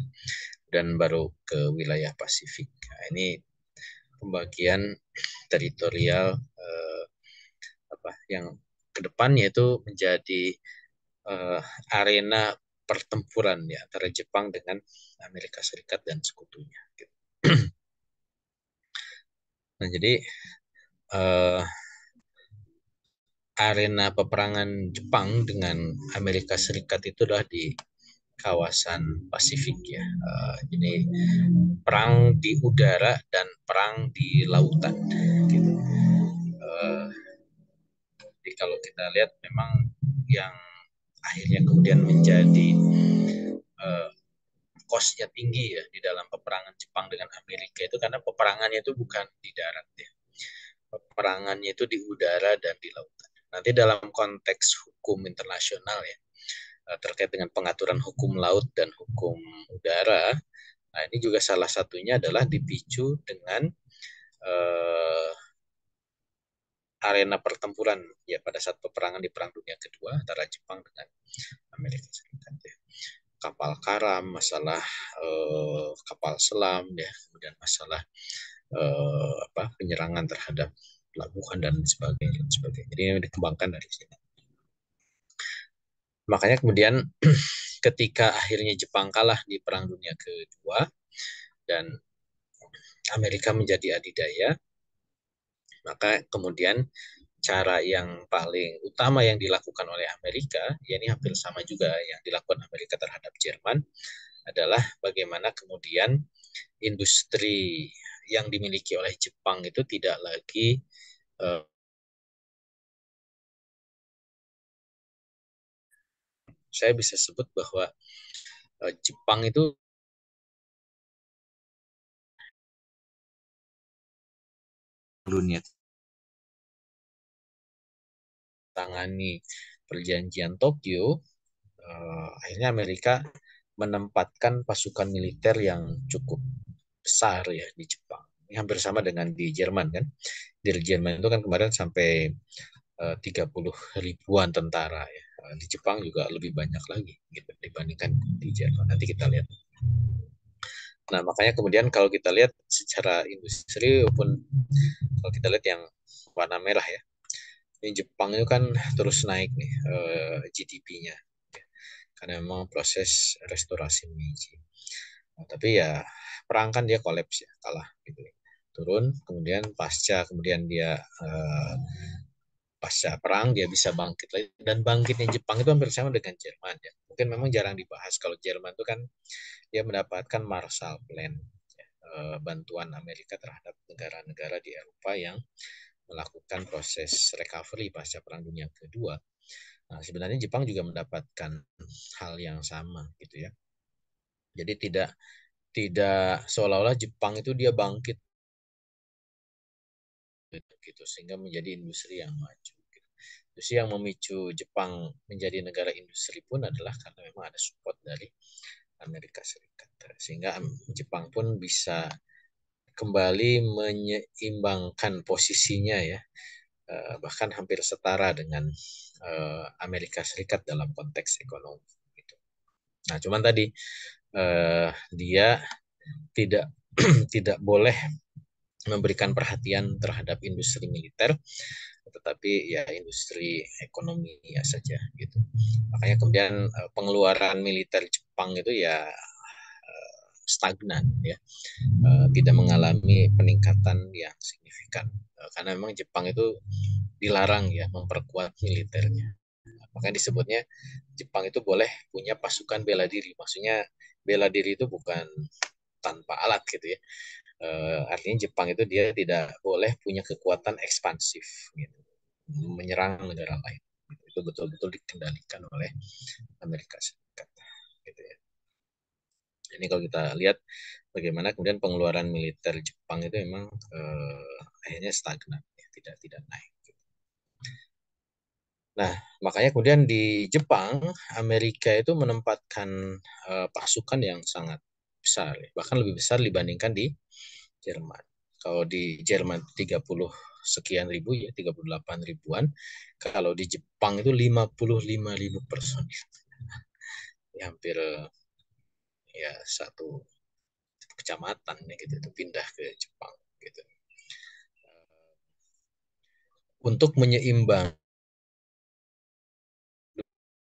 dan baru ke wilayah Pasifik. Nah, ini pembagian teritorial apa yang kedepannya itu menjadi arena pertempuran ya antara Jepang dengan Amerika Serikat dan sekutunya. Nah, jadi arena peperangan Jepang dengan Amerika Serikat itu adalah di kawasan Pasifik ya. Jadi perang di udara dan perang di lautan. Gitu. Jadi kalau kita lihat memang yang akhirnya kemudian menjadi cost-nya tinggi ya di dalam peperangan Jepang dengan Amerika itu karena peperangannya itu bukan di darat ya. Peperangannya itu di udara dan di lautan. Nanti dalam konteks hukum internasional ya, terkait dengan pengaturan hukum laut dan hukum udara, nah ini juga salah satunya adalah dipicu dengan eh, arena pertempuran ya pada saat peperangan di Perang Dunia Kedua antara Jepang dengan Amerika Serikat ya. Kapal karam, masalah kapal selam ya, kemudian masalah penyerangan terhadap pelabuhan dan sebagainya, sebagainya. Jadi ini dikembangkan dari sini. Makanya kemudian ketika akhirnya Jepang kalah di Perang Dunia Kedua dan Amerika menjadi adidaya, maka kemudian cara yang paling utama yang dilakukan oleh Amerika, ya ini hampir sama juga yang dilakukan Amerika terhadap Jerman, adalah bagaimana kemudian industri yang dimiliki oleh Jepang itu tidak lagi saya bisa sebut bahwa Jepang itu dunia tangani perjanjian Tokyo, akhirnya Amerika menempatkan pasukan militer yang cukup besar ya di Jepang. Ini hampir sama dengan di Jerman kan. Di Jerman itu kan kemarin sampai 30 ribuan tentara ya. Di Jepang juga lebih banyak lagi gitu dibandingkan di Jerman. Nanti kita lihat. Nah, makanya kemudian kalau kita lihat secara industri maupun kalau kita lihat yang warna merah ya, ini Jepang itu kan terus naik nih GDP-nya karena memang proses restorasi Meiji. Nah, tapi ya perang kan dia kolaps ya, kalah gitu. Turun, kemudian kemudian dia pasca perang dia bisa bangkit lagi dan bangkitnya Jepang itu hampir sama dengan Jerman ya. Mungkin memang jarang dibahas kalau Jerman itu kan dia mendapatkan Marshall Plan ya, bantuan Amerika terhadap negara-negara di Eropa yang melakukan proses recovery pasca Perang Dunia Kedua. Nah, sebenarnya Jepang juga mendapatkan hal yang sama gitu ya. Jadi tidak tidak seolah-olah Jepang itu dia bangkit gitu sehingga menjadi industri yang maju. Gitu. Terus yang memicu Jepang menjadi negara industri pun adalah karena memang ada support dari Amerika Serikat. Sehingga Jepang pun bisa kembali menyeimbangkan posisinya ya, bahkan hampir setara dengan Amerika Serikat dalam konteks ekonomi. Gitu. Nah, cuman tadi dia tidak tidak boleh memberikan perhatian terhadap industri militer, tetapi ya industri ekonomi ya saja gitu. Makanya kemudian pengeluaran militer Jepang itu ya stagnan ya, tidak mengalami peningkatan yang signifikan karena memang Jepang itu dilarang ya memperkuat militernya. Makanya disebutnya Jepang itu boleh punya pasukan bela diri. Maksudnya bela diri itu bukan tanpa alat gitu ya. Artinya Jepang itu dia tidak boleh punya kekuatan ekspansif gitu, menyerang negara lain. Itu betul-betul dikendalikan oleh Amerika Serikat gitu ya. Ini kalau kita lihat bagaimana kemudian pengeluaran militer Jepang itu memang akhirnya stagnan, ya, tidak naik. Nah, makanya kemudian di Jepang, Amerika itu menempatkan pasukan yang sangat besar, ya. Bahkan lebih besar dibandingkan di Jerman. Kalau di Jerman 30 sekian ribu ya, 38 ribuan. Kalau di Jepang itu 55 ribu personil. Ya, hampir ya satu kecamatan ya, gitu itu pindah ke Jepang gitu. Untuk menyeimbang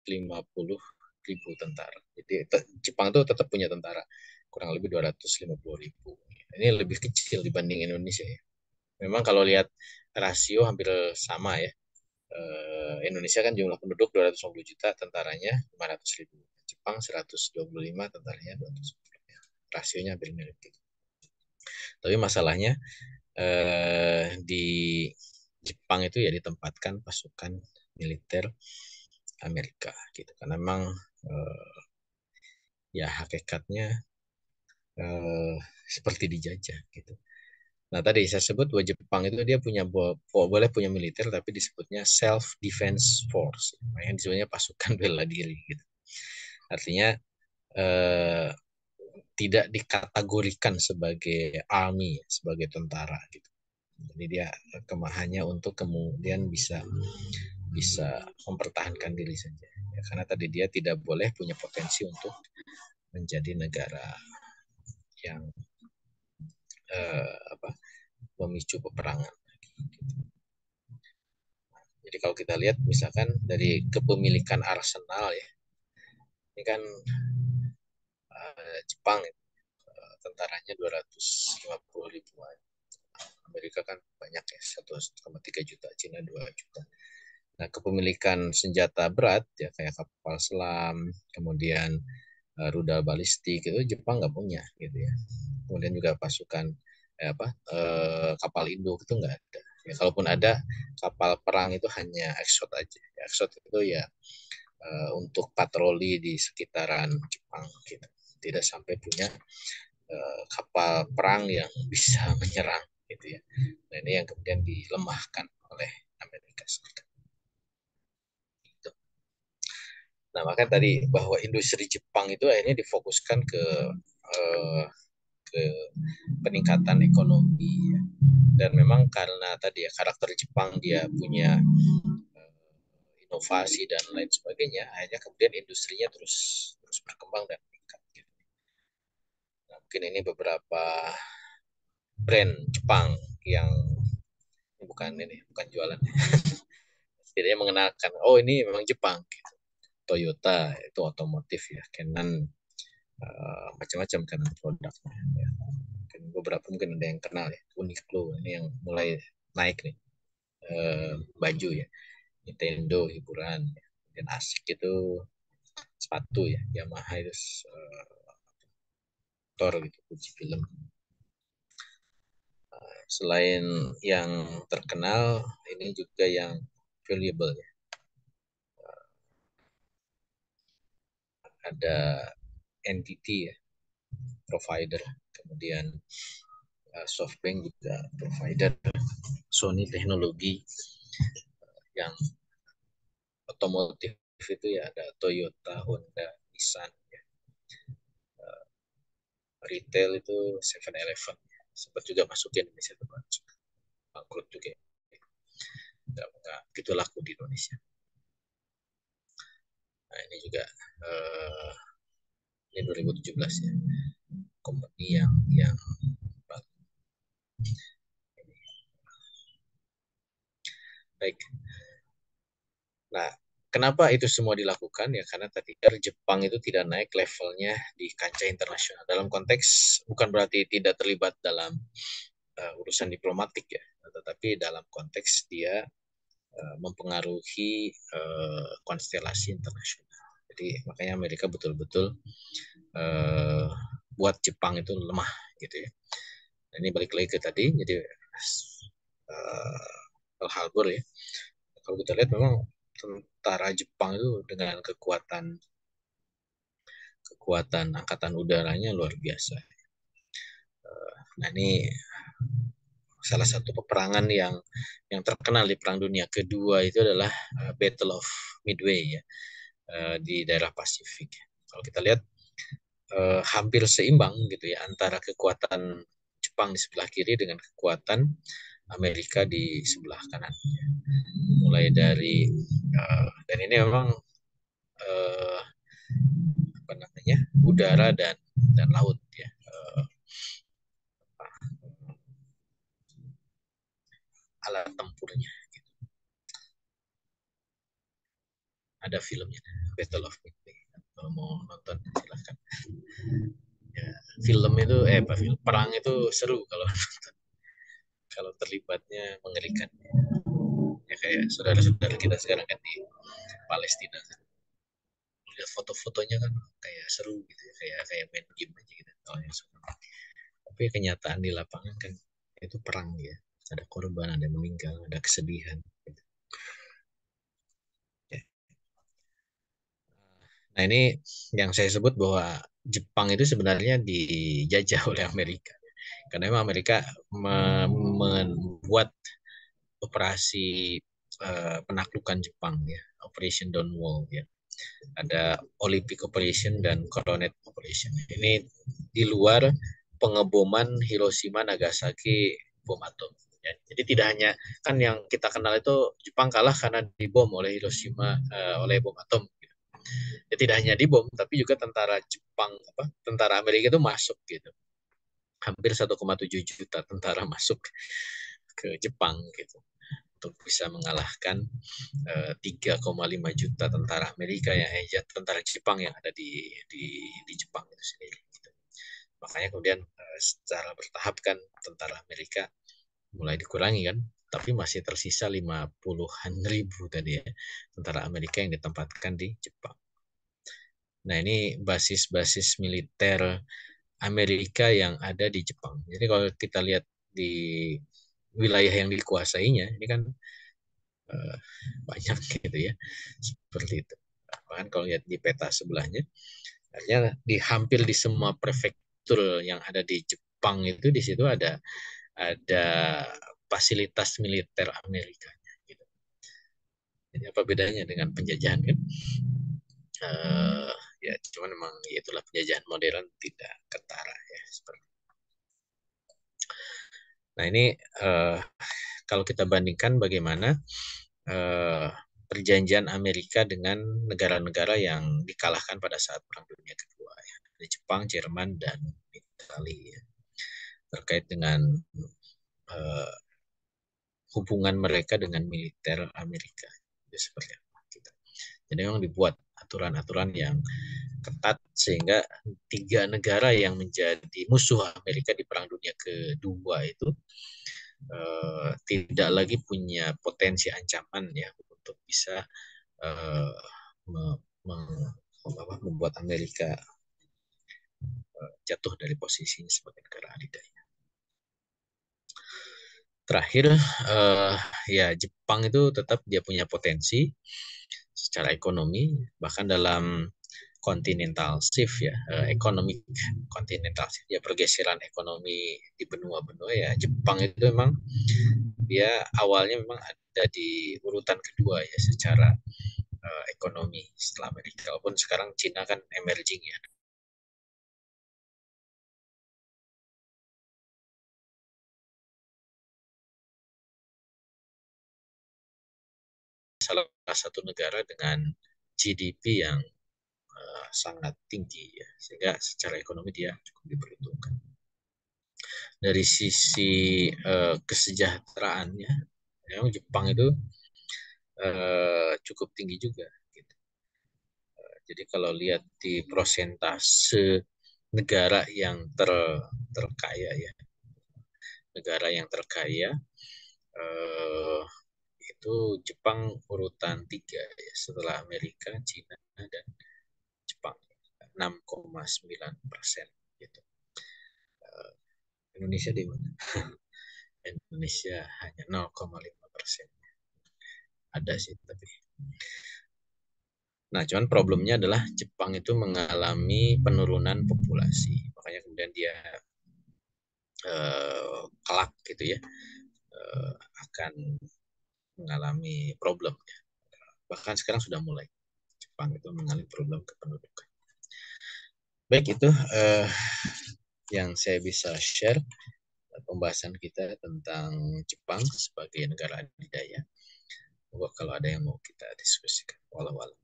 50 ribu tentara. Jadi Jepang itu tetap punya tentara kurang lebih 250 ribu. Ini lebih kecil dibanding Indonesia ya. Memang kalau lihat rasio hampir sama ya. Indonesia kan jumlah penduduk 250 juta, tentaranya 500 ribu. Jepang 125, tentaranya 200 ribu. Rasionya hampir mirip gitu. Tapi masalahnya di Jepang itu ya ditempatkan pasukan militer Amerika gitu. Karena memang ya hakikatnya seperti dijajah gitu. Nah tadi saya sebut bahwa Jepang itu dia boleh punya militer tapi disebutnya self defense force, yang disebutnya pasukan bela diri gitu. Artinya eh, tidak dikategorikan sebagai army, sebagai tentara gitu. Jadi dia hanya untuk kemudian bisa bisa mempertahankan diri saja. Ya, karena tadi dia tidak boleh punya potensi untuk menjadi negara yang apa, memicu peperangan. Jadi kalau kita lihat misalkan dari kepemilikan arsenal ya, Ini kan Jepang tentaranya 250 ribuan. Amerika kan banyak ya, 1,3 juta, Cina 2 juta. Nah, kepemilikan senjata berat ya kayak kapal selam, kemudian rudal balistik itu Jepang nggak punya gitu ya. Kemudian juga pasukan kapal induk itu nggak ada. Ya, kalaupun ada kapal perang itu hanya Exot aja. Exot itu ya untuk patroli di sekitaran Jepang gitu. Tidak sampai punya kapal perang yang bisa menyerang gitu ya. Nah, ini yang kemudian dilemahkan oleh Amerika Serikat. Gitu. Nah, makanya tadi bahwa industri Jepang itu akhirnya difokuskan eh, ke peningkatan ekonomi ya. Dan memang karena tadi ya karakter Jepang dia punya inovasi dan lain sebagainya, akhirnya kemudian industrinya terus terus berkembang dan meningkat. Gitu. Nah, mungkin ini beberapa brand Jepang yang bukan jualan, setidaknya mengenalkan oh ini memang Jepang. Gitu. Toyota itu otomotif ya, Canon macam-macam kan produknya. Ya. Beberapa mungkin ada yang kenal ya, Uniqlo ini yang mulai naik nih, baju ya, Nintendo hiburan, ya. Dan ASIC itu sepatu ya, Yamaha itu motor gitu, Fuji film. Selain yang terkenal, ini juga yang valuable ya. Ada NTT ya, provider, kemudian SoftBank juga provider, Sony teknologi yang otomotif itu ya ada Toyota, Honda, Nissan ya. Retail itu 7-Eleven ya. Sempat juga masuk ke Indonesia tuh bangkrut juga, nggak begitu laku di Indonesia. Nah, ini juga ini 2017 ya, company yang baik. Nah, kenapa itu semua dilakukan ya? Karena tadi Jepang itu tidak naik levelnya di kancah internasional. Dalam konteks bukan berarti tidak terlibat dalam urusan diplomatik ya, tetapi dalam konteks dia mempengaruhi konstelasi internasional. Jadi makanya Amerika betul-betul buat Jepang itu lemah gitu ya. Nah, ini balik lagi ke tadi, jadi Pearl Harbor ya. Kalau kita lihat memang tentara Jepang itu dengan kekuatan angkatan udaranya luar biasa. Nah, ini salah satu peperangan yang terkenal di Perang Dunia Kedua itu adalah Battle of Midway ya, di daerah Pasifik. Kalau kita lihat hampir seimbang gitu ya antara kekuatan Jepang di sebelah kiri dengan kekuatan Amerika di sebelah kanan. Mulai dari dan ini memang apa namanya, udara dan laut ya, alat tempurnya. Gitu. Ada filmnya, Battle of Midway. Kalau mau nonton silahkan. Ya, film itu apa film perang itu seru kalau nonton. Kalau terlibatnya mengerikan. Ya kayak saudara-saudara kita sekarang kan di Palestina. Lihat foto-fotonya kan kayak seru gitu ya, kayak main game aja gitu. Oh, ya, tapi kenyataan di lapangan kan itu perang ya. Ada korban, ada yang meninggal, ada kesedihan. Gitu. Ya. Nah ini yang saya sebut bahwa Jepang itu sebenarnya dijajah oleh Amerika. Karena memang Amerika membuat operasi penaklukan Jepang ya, Operation Dawn Wall ya. Ada Olympic Operation dan Coronet Operation. Ini di luar pengeboman Hiroshima Nagasaki bom atom. Ya, jadi tidak hanya kan yang kita kenal itu Jepang kalah karena dibom oleh Hiroshima oleh bom atom. Ya, tidak hanya dibom, tapi juga tentara Jepang tentara Amerika itu masuk gitu. Hampir 1,7 juta tentara masuk ke Jepang gitu. untuk bisa mengalahkan 3,5 juta tentara Amerika tentara Jepang yang ada di Jepang itu sendiri. Gitu. Makanya kemudian secara bertahap kan tentara Amerika mulai dikurangi kan, tapi masih tersisa 50-an ribu tadi ya tentara Amerika yang ditempatkan di Jepang. Nah ini basis-basis militer Amerika yang ada di Jepang. Jadi kalau kita lihat di wilayah yang dikuasainya, ini kan banyak gitu ya, seperti itu. Bahkan kalau lihat di peta sebelahnya, hanya hampir di semua prefektur yang ada di Jepang itu di situ ada fasilitas militer Amerika. Gitu. Jadi apa bedanya dengan penjajahan kan? Ya cuman memang ya itulah penjajahan modern tidak ketara ya seperti. Nah ini kalau kita bandingkan bagaimana perjanjian Amerika dengan negara-negara yang dikalahkan pada saat Perang Dunia Kedua ya. Ada Jepang, Jerman dan Italia ya. Terkait dengan hubungan mereka dengan militer Amerika. Ya, seperti apa gitu. Jadi memang dibuat aturan-aturan yang ketat sehingga 3 negara yang menjadi musuh Amerika di Perang Dunia Kedua itu tidak lagi punya potensi ancaman ya untuk bisa membuat Amerika jatuh dari posisinya sebagai negara adidaya. Terakhir, ya Jepang itu tetap dia punya potensi secara ekonomi, bahkan dalam continental shift ya, economic continental shift ya, pergeseran ekonomi di benua-benua ya, Jepang itu memang dia awalnya memang ada di urutan kedua ya secara ekonomi setelah Amerika, walaupun sekarang Cina kan emerging ya. Salah satu negara dengan GDP yang sangat tinggi ya, sehingga secara ekonomi dia cukup diperuntukkan. Dari sisi kesejahteraannya, memang Jepang itu cukup tinggi juga. Gitu. Jadi kalau lihat di prosentase negara yang terkaya ya, negara yang terkaya itu Jepang urutan 3 ya, setelah Amerika, Cina dan Jepang 6,9% gitu. Indonesia di mana? Indonesia hanya 0,5%. Ada sih tapi. Nah, cuman problemnya adalah Jepang itu mengalami penurunan populasi, makanya kemudian dia kelak gitu ya akan mengalami problem. Bahkan sekarang sudah mulai Jepang itu mengalami problem kependudukan. Baik itu yang saya bisa share pembahasan kita tentang Jepang sebagai negara adidaya. Kalau ada yang mau kita diskusikan, walau alam.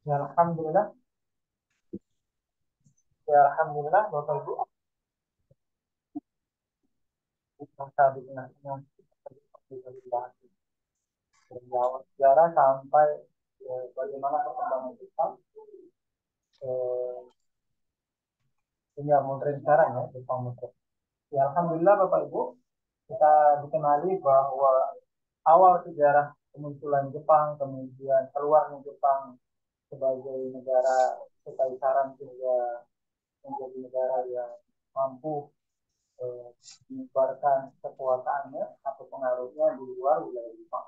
Ya, Alhamdulillah. Ya, Alhamdulillah, Bapak Ibu. Sejarah sampai bagaimana perkembangan Jepang hingga modern sekarang ya, Jepang modern. Ya, Alhamdulillah Bapak Ibu, kita dikenali bahwa awal sejarah kemunculan Jepang, kemudian keluarnya Jepang sebagai negara kekaisaran sehingga menjadi negara yang mampu menyebarkan kekuasaannya atau pengaruhnya di luar wilayah Jepang.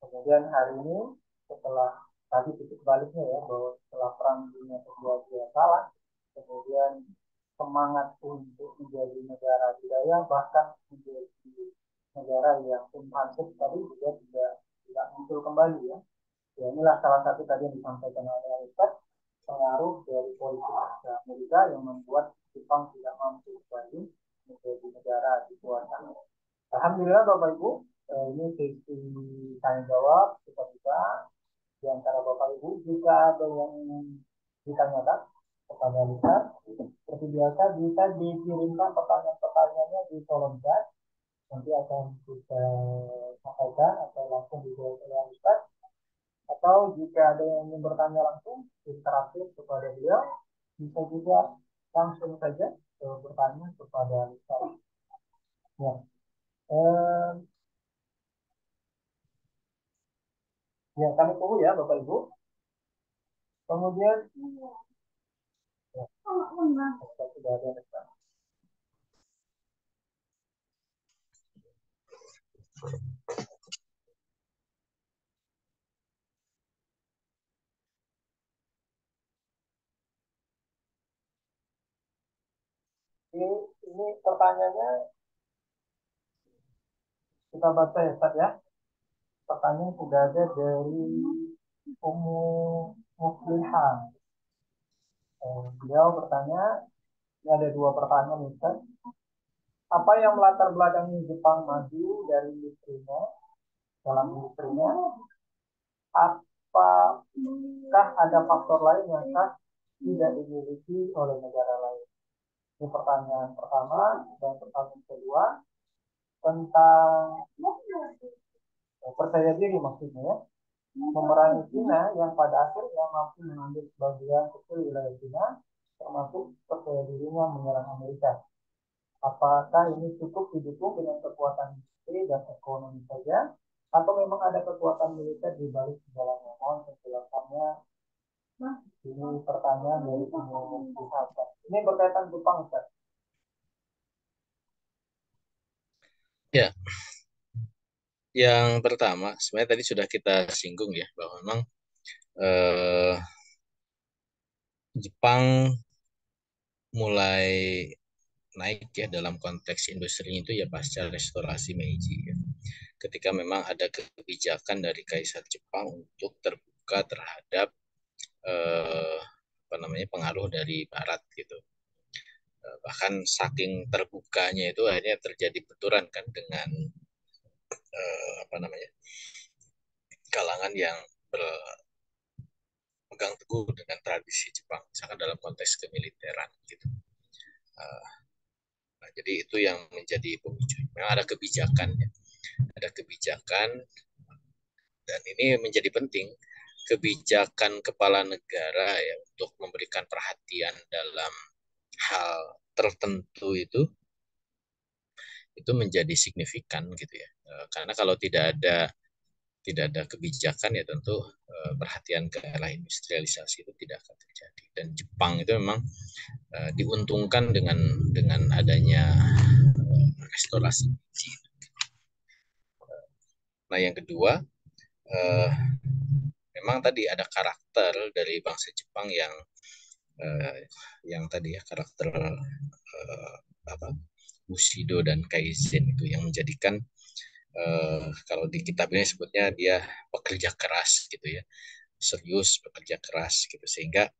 Kemudian hari ini setelah tadi titik baliknya ya bahwa setelah Perang Dunia Kedua dia kalah, kemudian semangat untuk menjadi negara adidaya bahkan menjadi negara yang invasif tadi juga tidak muncul kembali ya. Ya inilah salah satu tadi yang disampaikan oleh Alfred, pengaruh dari politik Amerika yang membuat Jepang tidak mampu kembali menjadi negara dikuasai. Alhamdulillah Bapak Ibu, ini sesi tanya jawab kita buka di antara Bapak Ibu. Jika ada yang ditanyakan, kepada lisan. Seperti biasa bisa dikirimkan pertanyaan-pertanyaannya di kolom chat. Nanti akan kita sampaikan atau langsung dijawab oleh Ustaz. Atau jika ada yang ingin bertanya langsung interaktif kepada beliau, bisa juga langsung saja bertanya kepada Ustaz. Ya. Eh, ya, kami tunggu ya Bapak Ibu. Kemudian, ya, sudah ada Ustaz. Ini pertanyaannya kita baca ya Ustaz ya. Pertanyaan sudah ada dari Ummu Muflihan. Beliau bertanya, ini ada dua pertanyaan Ustaz. Apa yang melatar belakangi Jepang maju dari industrinya, dalam industrinya? Apakah ada faktor lain yang tidak dimiliki oleh negara lain? Ini pertanyaan pertama. Dan pertanyaan kedua tentang percaya diri maksudnya ya. Memerangi Cina yang pada akhirnya mampu mengambil sebagian kecil wilayah Cina, termasuk percaya dirinya menyerang Amerika. Apakah ini cukup didukung dengan kekuatan industri dan ekonomi saja, atau memang ada kekuatan militer di balik segalanya? Mohon penjelasannya. Ini pertanyaan dari umum Ustaz. Ini berkaitan Jepang, Ustaz. Ya, yang pertama sebenarnya tadi sudah kita singgung ya bahwa memang eh, Jepang mulai naik ya dalam konteks industri itu ya pasca restorasi Meiji ya. Ketika memang ada kebijakan dari Kaisar Jepang untuk terbuka terhadap eh, apa namanya pengaruh dari Barat gitu. Bahkan saking terbukanya itu akhirnya terjadi benturan kan dengan apa namanya kalangan yang berpegang teguh dengan tradisi Jepang, misalkan dalam konteks kemiliteran gitu. Nah, jadi itu yang menjadi pemicu. Memang ada kebijakan, ya. Ada kebijakan, dan ini menjadi penting kebijakan kepala negara ya untuk memberikan perhatian dalam hal tertentu itu menjadi signifikan gitu ya. Karena kalau tidak ada kebijakan ya tentu perhatian ke arah industrialisasi itu tidak akan terjadi. Dan Jepang itu memang diuntungkan dengan adanya restorasi. Nah, yang kedua, memang tadi ada karakter dari bangsa Jepang yang tadi ya karakter apa Bushido dan Kaizen itu yang menjadikan kalau di kitab ini sebutnya dia pekerja keras gitu ya, serius pekerja keras gitu, sehingga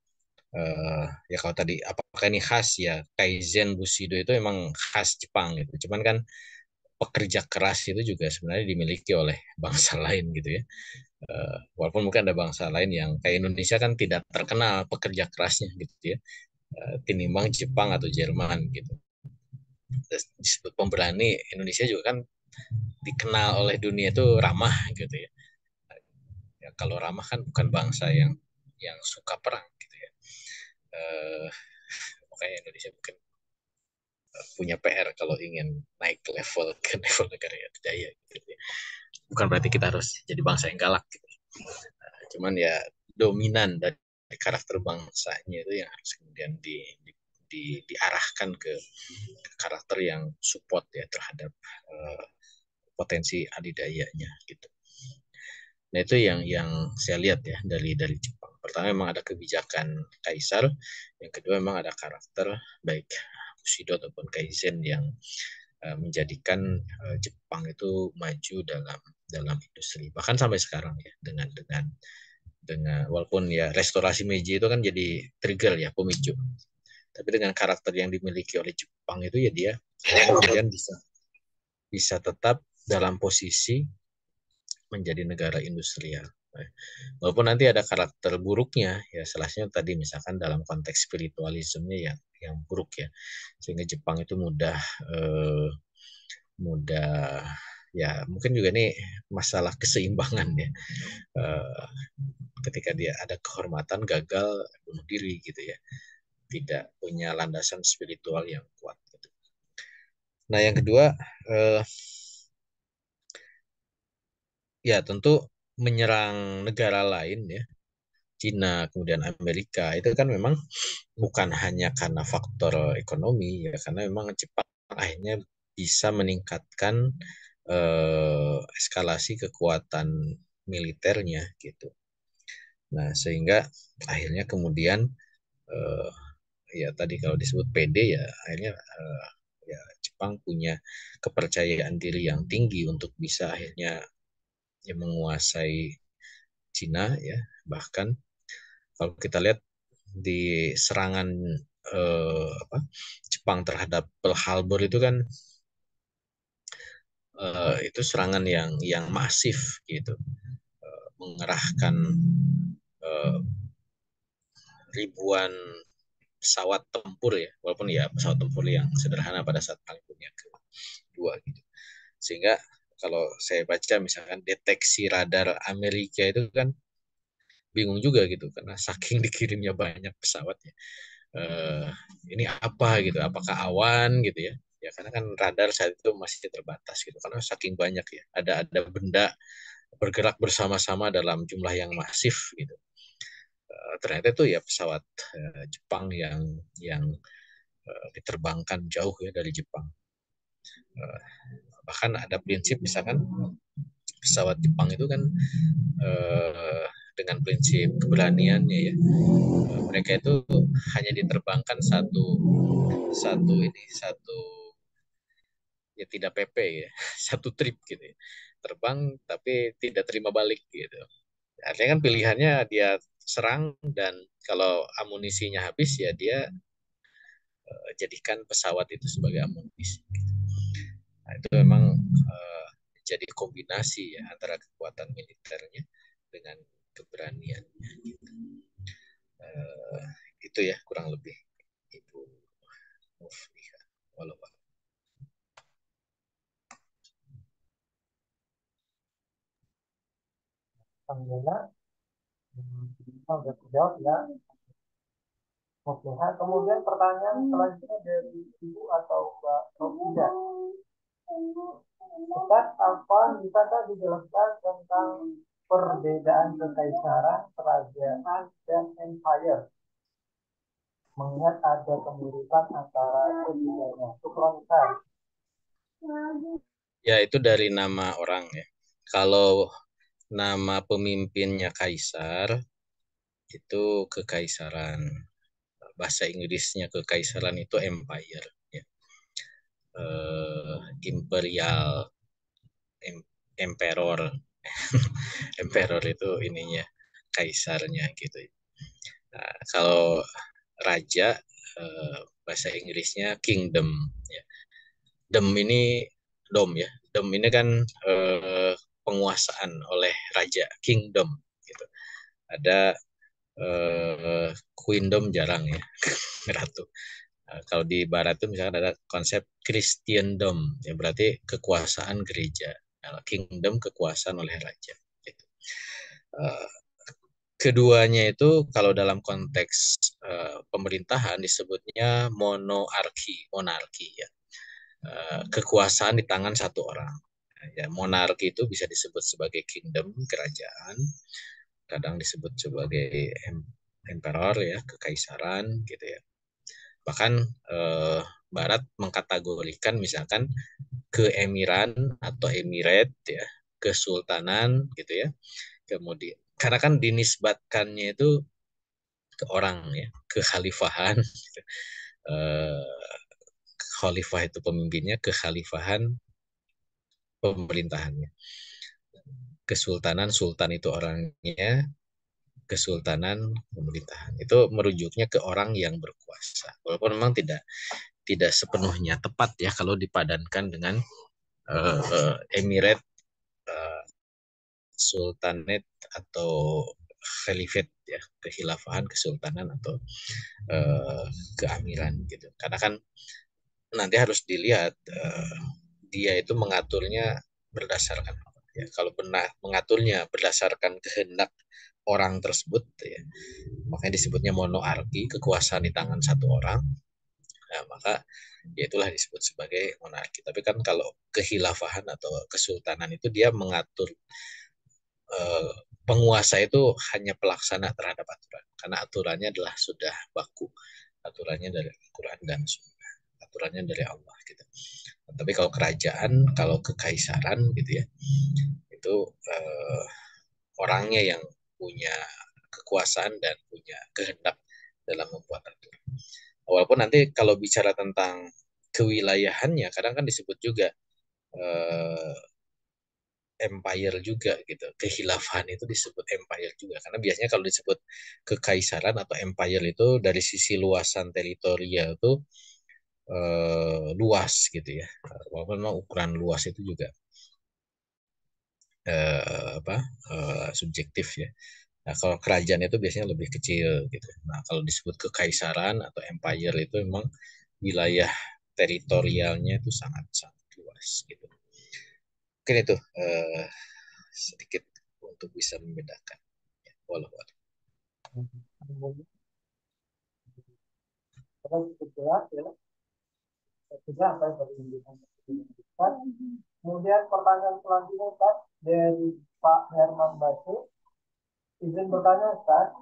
ya kalau tadi apakah ini khas ya Kaizen Bushido itu memang khas Jepang gitu, cuman kan pekerja keras itu juga sebenarnya dimiliki oleh bangsa lain gitu ya. Walaupun mungkin ada bangsa lain yang kayak Indonesia kan tidak terkenal pekerja kerasnya gitu ya, tinimbang Jepang atau Jerman gitu. Disebut pemberani, Indonesia juga kan dikenal oleh dunia itu ramah gitu ya. Ya kalau ramah kan bukan bangsa yang suka perang gitu ya. Makanya Indonesia mungkin punya PR kalau ingin naik level ke level negara adidaya gitu ya. Bukan berarti kita harus jadi bangsa yang galak gitu. Cuman ya dominan dari karakter bangsanya itu yang harus kemudian diarahkan ke karakter yang support ya terhadap potensi adidayanya gitu. Nah itu yang saya lihat ya dari Jepang. Pertama memang ada kebijakan kaisar, yang kedua memang ada karakter baik Bushido ataupun Kaizen yang menjadikan Jepang itu maju dalam industri. Bahkan sampai sekarang ya dengan walaupun ya restorasi Meiji itu kan jadi trigger ya pemicu. Tapi dengan karakter yang dimiliki oleh Jepang itu ya dia kemudian bisa tetap dalam posisi menjadi negara industrial. Walaupun nanti ada karakter buruknya, ya salahnya tadi misalkan dalam konteks spiritualismenya yang buruk ya, sehingga Jepang itu mudah mudah ya mungkin juga ini masalah keseimbangan ya. Eh, Ketika dia ada kehormatan gagal bunuh diri gitu ya, tidak punya landasan spiritual yang kuat. Gitu. Nah yang kedua ya tentu menyerang negara lain ya, Cina kemudian Amerika itu kan memang bukan hanya karena faktor ekonomi ya, karena memang Jepang akhirnya bisa meningkatkan eskalasi kekuatan militernya gitu. Nah sehingga akhirnya kemudian eh, ya tadi kalau disebut PD ya akhirnya ya Jepang punya kepercayaan diri yang tinggi untuk bisa akhirnya ya menguasai Cina ya, bahkan kalau kita lihat di serangan Jepang terhadap Pearl Harbor itu kan itu serangan yang masif gitu, mengerahkan eh, ribuan pesawat tempur ya, walaupun ya pesawat tempur yang sederhana pada saat Perang Dunia Kedua gitu. Sehingga kalau saya baca misalkan deteksi radar Amerika itu kan bingung juga gitu karena saking dikirimnya banyak pesawat ya. Eh, ini apa gitu? Apakah awan gitu ya? Ya karena kan radar saat itu masih terbatas gitu karena saking banyak ya. Ada benda bergerak bersama-sama dalam jumlah yang masif gitu. Ternyata itu ya pesawat Jepang yang diterbangkan jauh ya dari Jepang. Eh, Bahkan ada prinsip misalkan pesawat Jepang itu kan dengan prinsip keberaniannya ya, mereka itu hanya diterbangkan satu satu ini satu ya tidak PP ya satu trip gitu ya. Terbang tapi tidak terima balik gitu, artinya kan pilihannya dia serang dan kalau amunisinya habis ya dia jadikan pesawat itu sebagai amunisi. Nah, itu memang jadi kombinasi ya antara kekuatan militernya dengan keberaniannya gitu. Uh, itu ya kurang lebih Ibu Mufliha. Walau Alhamdulillah, sudah terjawab ya. Oke, nah, kemudian pertanyaan selanjutnya dari Ibu atau Mbak Rofida. Ustaz, apa bisakah dijelaskan tentang perbedaan kekaisaran, kerajaan, dan empire? Mengingat ada kemiripan antara keduanya. Syukron Ustaz. ya itu dari nama orang ya. Kalau nama pemimpinnya kaisar itu kekaisaran. Bahasa Inggrisnya kekaisaran itu empire ya. Imperial emperor emperor itu ininya kaisarnya gitu. Nah, kalau raja bahasa Inggrisnya kingdom ya. Dom ini dom ya. Dom ini kan penguasaan oleh raja, kingdom gitu. Ada queendom jarang ya, ratu. Kalau di barat itu misalkan ada konsep Christendom, ya berarti kekuasaan gereja. Kingdom kekuasaan oleh raja. Gitu. Uh, Keduanya itu kalau dalam konteks pemerintahan disebutnya monarki ya. Kekuasaan di tangan satu orang. Ya, monarki itu bisa disebut sebagai kingdom, kerajaan, kadang disebut sebagai emperor ya, kekaisaran gitu ya. Bahkan Barat mengkategorikan misalkan keemiran atau emirat ya, kesultanan gitu ya. Kemudian karena kan dinisbatkannya itu ke orang ya, kekhalifahan gitu. Khalifah itu pemimpinnya, kekhalifahan pemerintahannya. Kesultanan, sultan itu orangnya, kesultanan pemerintahan. Itu merujuknya ke orang yang berkuasa. Walaupun memang tidak tidak sepenuhnya tepat ya kalau dipadankan dengan emirat sultanate atau khalifat ya, kehilafahan, kesultanan atau keamiran gitu. Karena kan nanti harus dilihat dia itu mengaturnya berdasarkan apa ya. Kalau benar mengaturnya berdasarkan kehendak orang tersebut ya, makanya disebutnya monarki, kekuasaan di tangan satu orang. Nah, maka ya itulah disebut sebagai monarki. Tapi kan kalau kehilafahan atau kesultanan itu dia mengatur eh, penguasa itu hanya pelaksana terhadap aturan. Karena aturannya adalah sudah baku. Aturannya dari Al-Quran dan Sunnah. Aturannya dari Allah gitu. Tapi kalau kerajaan, kalau kekaisaran gitu ya, itu orangnya yang punya kekuasaan dan punya kehendak dalam membuat aturan. Walaupun nanti kalau bicara tentang kewilayahannya, kadang kan disebut juga eh, empire juga gitu. Kehilafahan itu disebut empire juga. Karena biasanya kalau disebut kekaisaran atau empire itu dari sisi luasan teritorial itu luas gitu ya. Walaupun memang ukuran luas itu juga apa subjektif ya. Nah, kalau kerajaan itu biasanya lebih kecil gitu. Nah, kalau disebut kekaisaran atau empire itu memang wilayah teritorialnya itu sangat sangat luas gitu. Mungkin itu sedikit untuk bisa membedakan. Ya, walau. Terus cukup jelas ya, sudah apa yang tadi disampaikan. Kemudian pertanyaan selanjutnya Ustaz dari Pak Herman Basi. Izin bertanya Ustaz,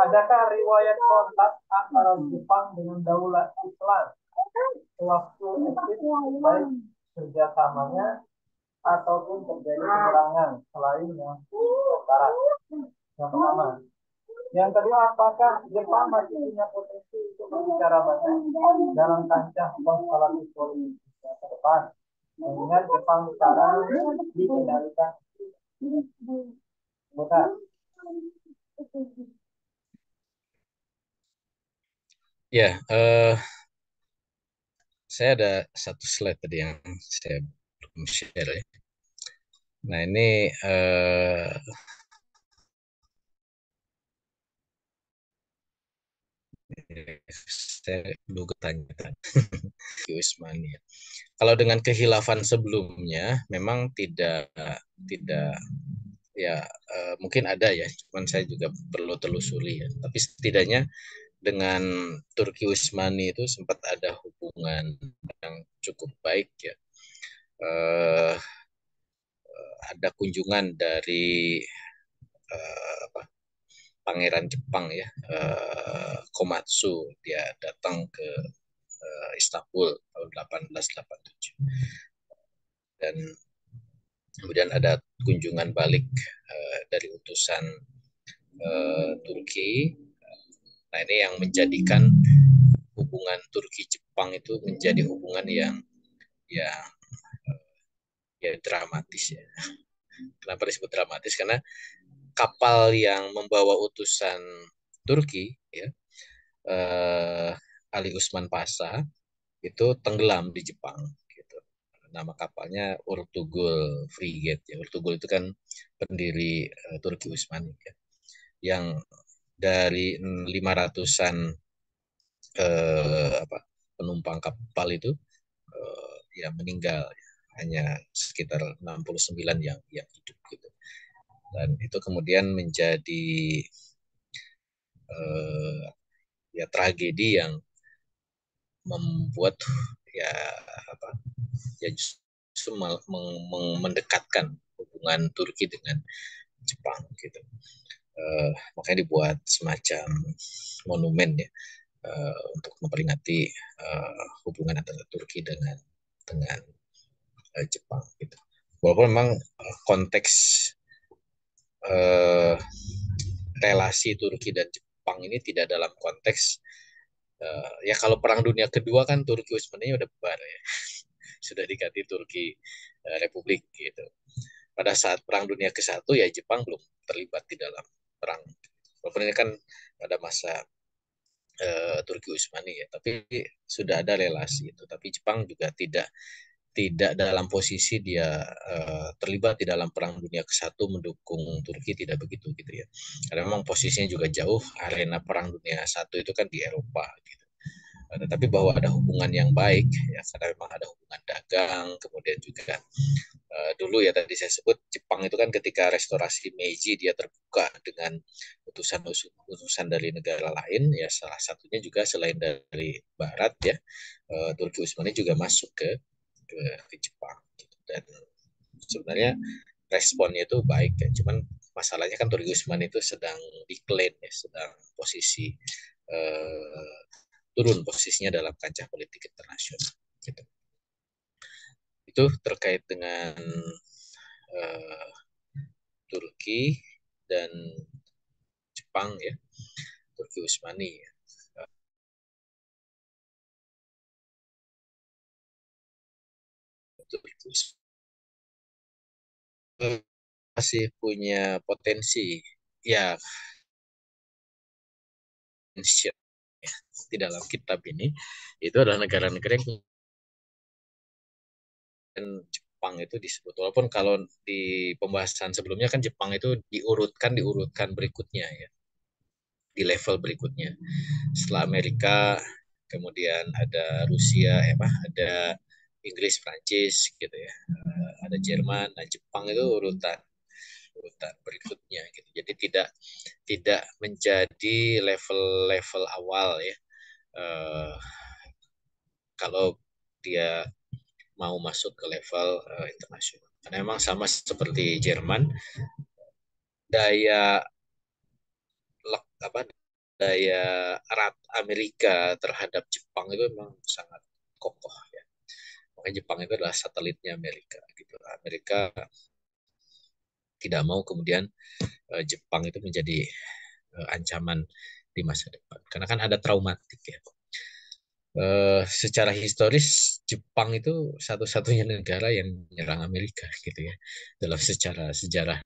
adakah riwayat kontak antara Jepang dengan Daulat Islam sewaktu eksis baik kerjasamanya ataupun terjadi penyerangan selain yang barat? Yang pertama. Yang kedua, apakah Jepang masih punya potensi untuk berbicara banyak dalam kancah konstelasi politik ke depan? Mengingat Jepang sekarang dikendalikan. Bukan. Ya, saya ada satu slide tadi yang saya belum share ya. Nah, ini saya dulu tanya Usmani. Kalau dengan kehilafan sebelumnya, memang tidak ya mungkin ada ya, cuman saya juga perlu telusuri ya. Tapi setidaknya dengan Turki Utsmani itu sempat ada hubungan yang cukup baik ya. Eh, ada kunjungan dari apa, Pangeran Jepang ya, Komatsu, dia datang ke Istanbul tahun 1887 dan kemudian ada kunjungan balik dari utusan Turki. Nah, ini yang menjadikan hubungan Turki-Jepang itu menjadi hubungan yang ya dramatis ya. Kenapa disebut dramatis? Karena kapal yang membawa utusan Turki ya, Ali Usman Pasha itu tenggelam di Jepang gitu. Nama kapalnya Urtugul Frigate ya. Urtugul itu kan pendiri Turki Utsmani ya. Yang dari 500-an penumpang kapal itu ya meninggal, hanya sekitar 69 yang hidup gitu. Dan itu kemudian menjadi ya tragedi yang membuat ya apa ya justru mendekatkan hubungan Turki dengan Jepang gitu. Makanya dibuat semacam monumen ya untuk memperingati hubungan antara Turki dengan Jepang gitu. Walaupun memang konteks uh, relasi Turki dan Jepang ini tidak dalam konteks ya kalau Perang Dunia Kedua kan Turki sebenarnya udah bubar ya, sudah diganti Turki Republik gitu. Pada saat Perang Dunia ke-1 ya Jepang belum terlibat di dalam perang. Walaupun ini kan pada masa Turki Utsmani ya, tapi sudah ada relasi itu. Tapi Jepang juga tidak dalam posisi dia terlibat di dalam Perang Dunia ke-1 mendukung Turki, tidak begitu gitu ya. Karena memang posisinya juga jauh, arena Perang Dunia I itu kan di Eropa gitu. Tetapi bahwa ada hubungan yang baik ya, karena memang ada hubungan dagang, kemudian juga dulu ya tadi saya sebut Jepang itu kan ketika restorasi Meiji dia terbuka dengan utusan dari negara lain ya, salah satunya juga selain dari Barat ya, Turki Utsmani juga masuk ke Jepang gitu. Dan sebenarnya responnya itu baik ya, cuman masalahnya kan Turki Utsmani itu sedang decline ya, sedang posisi turun posisinya dalam kancah politik internasional gitu. Itu terkait dengan uh, Turki dan Jepang ya, Turki Utsmani ya. Turki masih punya potensi ya, di dalam kitab ini itu adalah negara-negara yang Jepang itu disebut, walaupun kalau di pembahasan sebelumnya kan Jepang itu diurutkan berikutnya ya, di level berikutnya setelah Amerika, kemudian ada Rusia, ada Inggris, Prancis gitu ya, ada Jerman, nah Jepang itu urutan urutan berikutnya gitu. Jadi tidak menjadi level-level awal ya. Uh, Kalau dia mau masuk ke level internasional. Karena memang sama seperti Jerman, daya apa daya erat Amerika terhadap Jepang itu memang sangat kokoh ya. Makanya Jepang itu adalah satelitnya Amerika gitu. Amerika tidak mau kemudian Jepang itu menjadi ancaman di masa depan. Karena kan ada traumatik ya. Secara historis Jepang itu satu-satunya negara yang menyerang Amerika gitu ya. Dalam secara sejarah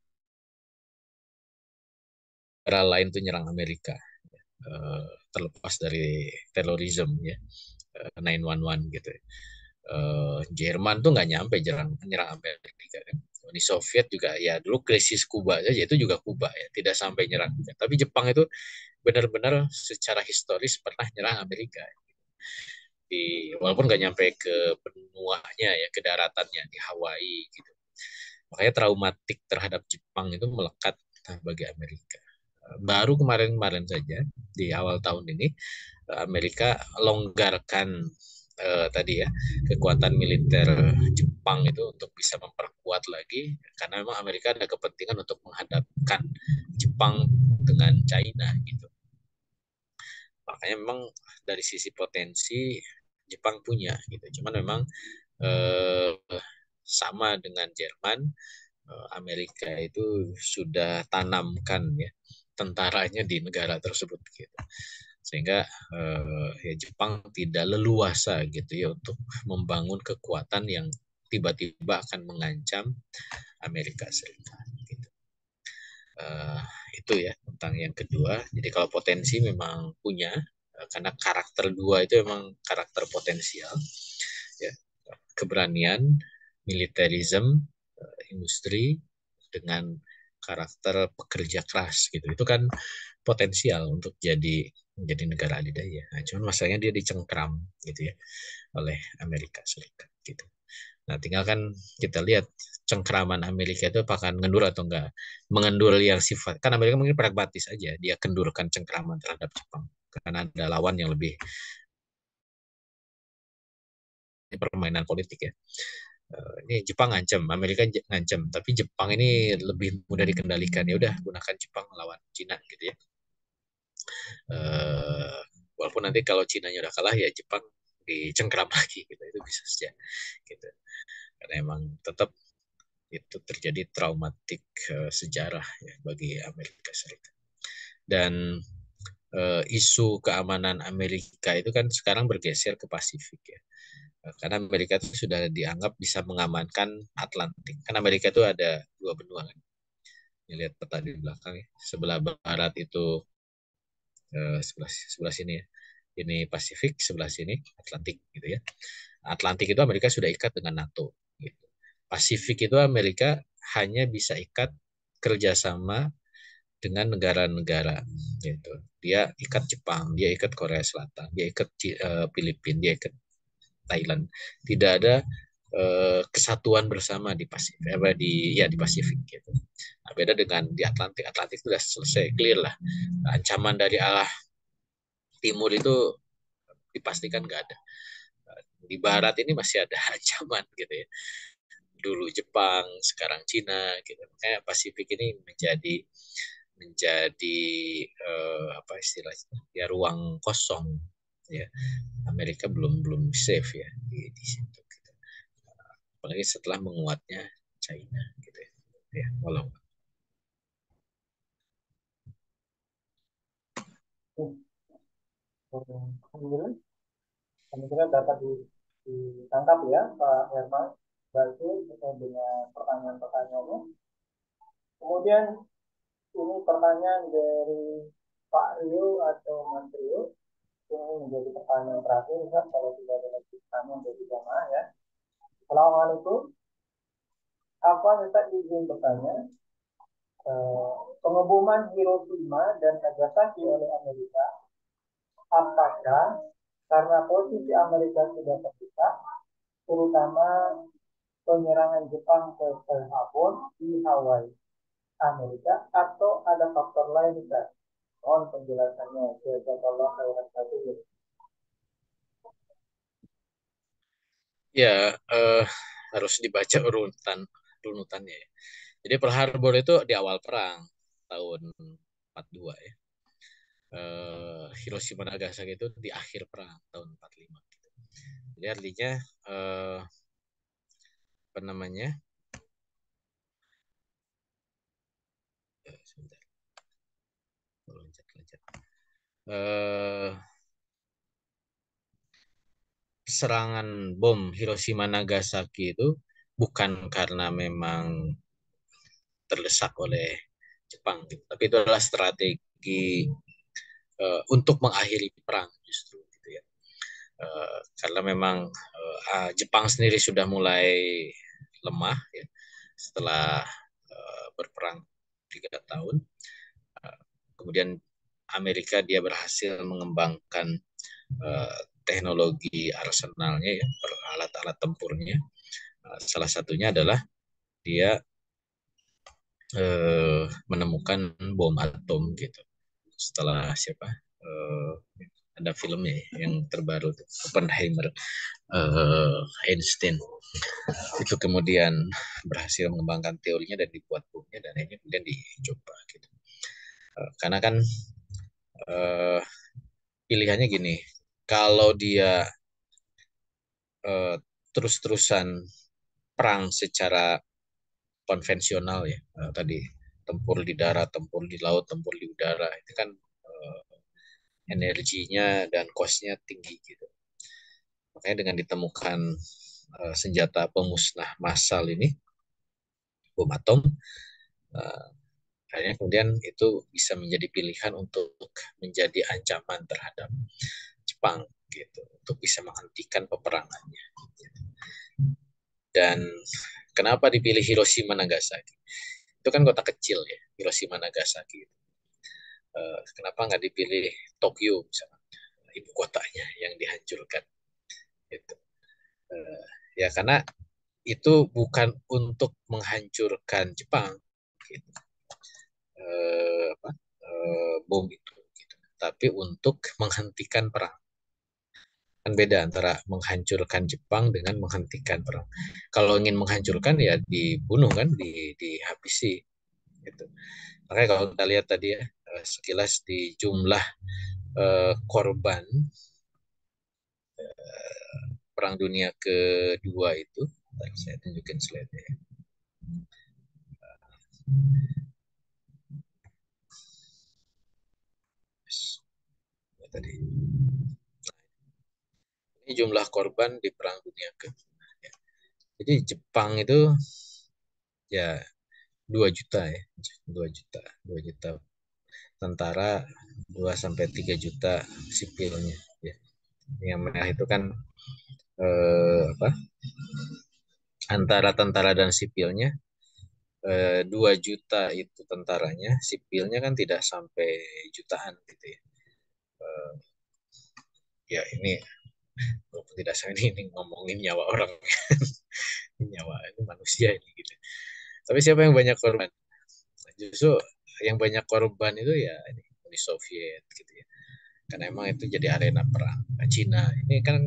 negara lain itu nyerang Amerika. Terlepas dari terorisme ya, 911 gitu ya. Jerman tuh nggak nyampe nyerang Amerika kan. Di Soviet juga ya dulu krisis Kuba saja itu juga Kuba ya, tidak sampai nyerang. Tapi Jepang itu benar-benar secara historis pernah nyerang Amerika. Walaupun nggak nyampe ke benuanya ya, ke daratannya di Hawaii gitu. Makanya traumatik terhadap Jepang itu melekat bagi Amerika. Baru kemarin-kemarin saja di awal tahun ini Amerika longgarkan tadi ya kekuatan militer Jepang itu untuk bisa memperkuat lagi, karena memang Amerika ada kepentingan untuk menghadapkan Jepang dengan China gitu. Makanya memang dari sisi potensi Jepang punya gitu. Cuman memang eh, sama dengan Jerman, Amerika itu sudah tanamkan ya tentaranya di negara tersebut gitu. Sehingga ya Jepang tidak leluasa gitu ya untuk membangun kekuatan yang tiba-tiba akan mengancam Amerika Serikat gitu. Uh, itu ya tentang yang kedua. Jadi kalau potensi memang punya, karena karakter dua itu memang karakter potensial ya, keberanian, militerisme, industri dengan karakter pekerja keras gitu. Itu kan potensial untuk menjadi negara adidaya. Nah, cuman masalahnya dia dicengkram gitu ya oleh Amerika Serikat gitu. Nah, tinggal kan kita lihat cengkraman Amerika itu apakah ngendur atau enggak. Mengendur yang sifat, kan Amerika mungkin pragmatis aja, dia kendurkan cengkraman terhadap Jepang. Karena ada lawan yang lebih permainan politik ya. Ini Jepang ngancem, Amerika ngancem, tapi Jepang ini lebih mudah dikendalikan. Ya udah gunakan Jepang melawan Cina gitu ya. Uh, Walaupun nanti kalau Cina-nya udah kalah ya Jepang dicengkram lagi gitu, itu bisa saja gitu. Karena emang tetap itu terjadi traumatik sejarah ya bagi Amerika Serikat. Dan isu keamanan Amerika itu kan sekarang bergeser ke Pasifik ya. Karena Amerika itu sudah dianggap bisa mengamankan Atlantik. Kan Amerika itu ada dua benua kan. Lihat peta di belakang ya. Sebelah barat itu sebelah sebelah sini ya. Ini Pasifik, sebelah sini Atlantik gitu ya. Atlantik itu Amerika sudah ikat dengan NATO. Gitu. Pasifik itu Amerika hanya bisa ikat kerjasama dengan negara-negara. Gitu. Dia ikat Jepang, dia ikat Korea Selatan, dia ikat Filipina, dia ikat Thailand. Tidak ada kesatuan bersama di Pasifik, di Pasifik gitu. Nah, beda dengan di Atlantik. Atlantik itu sudah selesai, clear lah. Ancaman dari arah timur itu dipastikan nggak ada. Di barat ini masih ada ancaman gitu ya. Dulu Jepang, sekarang Cina gitu. Pasifik ini menjadi menjadi apa istilahnya ya, ruang kosong ya. Amerika belum belum safe ya di situ gitu. Apalagi setelah menguatnya China gitu ya. Ya, walau Kemudian kami kira dapat ditangkap ya Pak Herman. Berarti sesuai dengan pertanyaan-pertanyaannya. Kemudian ini pertanyaan dari Pak Rio atau Mas Rio. Ini menjadi pertanyaan terakhir Ustaz, kalau tidak ada lagi pertanyaan dari jamaah ya. Assalamualaikum. Apa Ustaz izin bertanya? Pengeboman Hiroshima dan Nagasaki oleh Amerika, apakah karena posisi Amerika sudah terpisah, terutama penyerangan Jepang ke Pearl Harbor di Hawaii, Amerika, atau ada faktor lain Ustaz? Mohon penjelasannya. Jazakallah khairan katsir. ya harus dibaca urutannya ya. Jadi Pearl Harbor itu di awal perang tahun 42 ya. Hiroshima Nagasaki itu di akhir perang tahun 45. Jadi artinya eh, apa namanya? Sebentar, loncat-loncat. Eh, Serangan bom Hiroshima Nagasaki itu bukan karena memang terdesak oleh Jepang, gitu. Tapi itu adalah strategi untuk mengakhiri perang justru, gitu ya. Karena memang Jepang sendiri sudah mulai lemah ya, setelah berperang 3 tahun. Uh, Kemudian Amerika dia berhasil mengembangkan teknologi arsenalnya ya, alat-alat tempurnya. Salah satunya adalah dia menemukan bom atom gitu. Setelah siapa? Uh, ada filmnya yang terbaru Oppenheimer, Einstein itu kemudian berhasil mengembangkan teorinya dan dibuat bomnya dan akhirnya kemudian dicoba gitu. Karena kan uh, pilihannya gini, kalau dia uh, terus-terusan perang secara konvensional ya, tadi tempur di darat, tempur di laut, tempur di udara, itu kan energinya dan cost-nya tinggi gitu. Makanya dengan ditemukan senjata pemusnah massal ini, bom atom, uh, akhirnya kemudian itu bisa menjadi pilihan untuk menjadi ancaman terhadap Jepang gitu, untuk bisa menghentikan peperangannya. Dan kenapa dipilih Hiroshima Nagasaki? Itu kan kota kecil ya, Hiroshima Nagasaki. Kenapa nggak dipilih Tokyo misalnya, ibu kotanya yang dihancurkan? Gitu. Ya karena itu bukan untuk menghancurkan Jepang, gitu. Apa, bom itu, gitu. Tapi untuk menghentikan perang. Kan beda antara menghancurkan Jepang dengan menghentikan perang. Kalau ingin menghancurkan ya dibunuh kan, dihabisi. Gitu. Makanya kalau kita lihat tadi ya, sekilas di jumlah korban Perang Dunia Kedua itu, saya tunjukin slide-nya. Tadi. Ini jumlah korban di Perang Dunia Kedua. Jadi Jepang itu ya 2 juta ya, 2 juta, 2 juta tentara, 2 sampai 3 juta sipilnya ya. Yang merah itu kan apa antara tentara dan sipilnya 2 juta itu tentaranya, sipilnya kan tidak sampai jutaan gitu ya. Eh, ya ini walaupun tidak saya ini ngomongin nyawa orang, nyawa itu manusia ini gitu. Tapi siapa yang banyak korban? Justru yang banyak korban itu ya ini Uni Soviet gitu ya. Karena emang itu jadi arena perang. Nah, Cina ini kan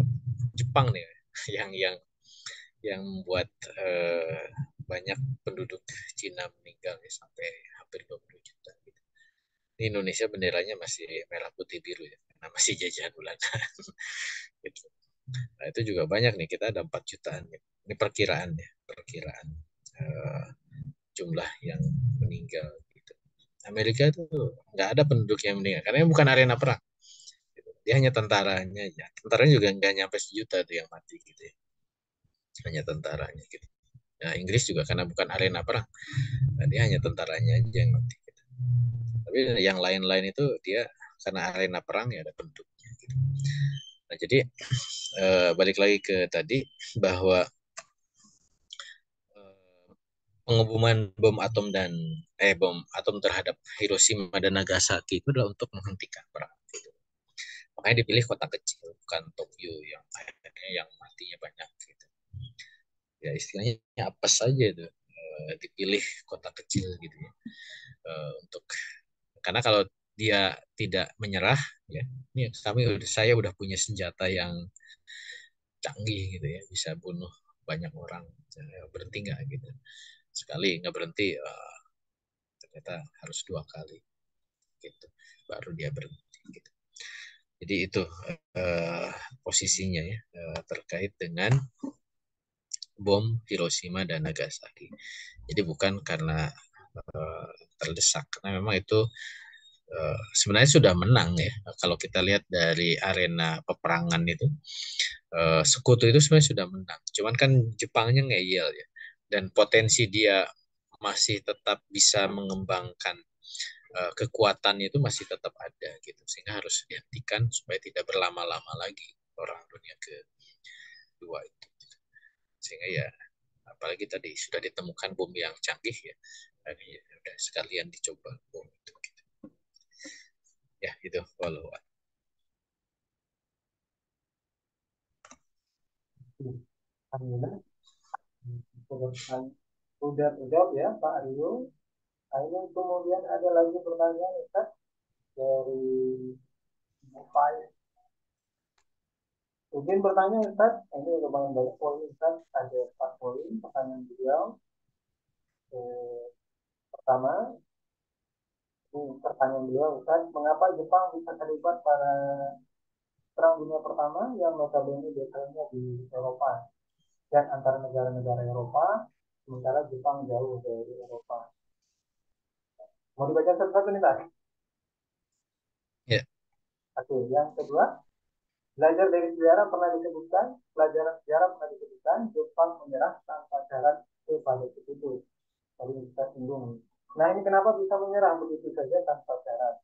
Jepang nih yang membuat banyak penduduk Cina meninggal ya, sampai hampir 20 juta gitu. Di Indonesia benderanya masih merah putih biru ya, karena masih jajahan Belanda. Gitu. Nah, itu juga banyak nih, kita ada 4 jutaan. Ini perkiraan ya, perkiraan eh, jumlah yang meninggal. Gitu. Amerika itu nggak ada penduduk yang meninggal, karena bukan arena perang. Gitu. Dia hanya tentaranya aja. Tentaranya juga nggak nyampe sejuta tuh yang mati gitu ya. Hanya tentaranya gitu. Nah, Inggris juga karena bukan arena perang. Nah, dia hanya tentaranya aja yang mati. Gitu. Tapi yang lain-lain itu dia karena arena perang ya ada penduduknya. Gitu. Nah, jadi balik lagi ke tadi bahwa eh, pengeboman bom atom terhadap Hiroshima dan Nagasaki itu adalah untuk menghentikan perang. Gitu. Makanya dipilih kota kecil, bukan Tokyo yang akhirnya yang matinya banyak. Gitu. Ya istilahnya apa saja itu dipilih kota kecil gitu ya. Untuk karena kalau dia tidak menyerah ya, ini saya udah punya senjata yang canggih gitu ya, bisa bunuh banyak orang. Berhenti nggak gitu? Sekali nggak berhenti, ternyata harus 2 kali gitu, baru dia berhenti gitu. Jadi itu uh, posisinya ya, terkait dengan bom Hiroshima dan Nagasaki. Jadi bukan karena terdesak, karena memang itu sebenarnya sudah menang ya. Kalau kita lihat dari arena peperangan itu, sekutu itu sebenarnya sudah menang. Cuman kan Jepangnya ngeyel ya, dan potensi dia masih tetap bisa mengembangkan kekuatan itu masih tetap ada gitu, sehingga harus dihentikan supaya tidak berlama-lama lagi Perang Dunia Kedua itu. Sehingga ya apalagi tadi sudah ditemukan bom yang canggih ya, dan ya udah sekalian dicoba bom itu gitu. Ya itu walau. Alhamdulillah. Sudah terjawab ya Pak Rio. Nah, ini kemudian ada lagi pertanyaan Ustaz dari Mufai. Mungkin bertanya Ustaz, ini lumayan banyak poin Ustaz, ada 4 poin pertanyaan beliau. Pertama, ini pertanyaan beliau Ustaz, mengapa Jepang bisa terlibat pada Perang Dunia Pertama yang notabene biasanya di Eropa dan antara negara-negara Eropa, sementara Jepang jauh dari Eropa. Mau dibaca satu-satu nih Pak? Ya, Oke, yang kedua, belajar dari sejarah pernah disebutkan, pelajaran sejarah pernah disebutkan, Jepang menyerah tanpa syarat kepada sekutu. Tadi kita singgung. Nah ini kenapa bisa menyerah begitu saja tanpa syarat?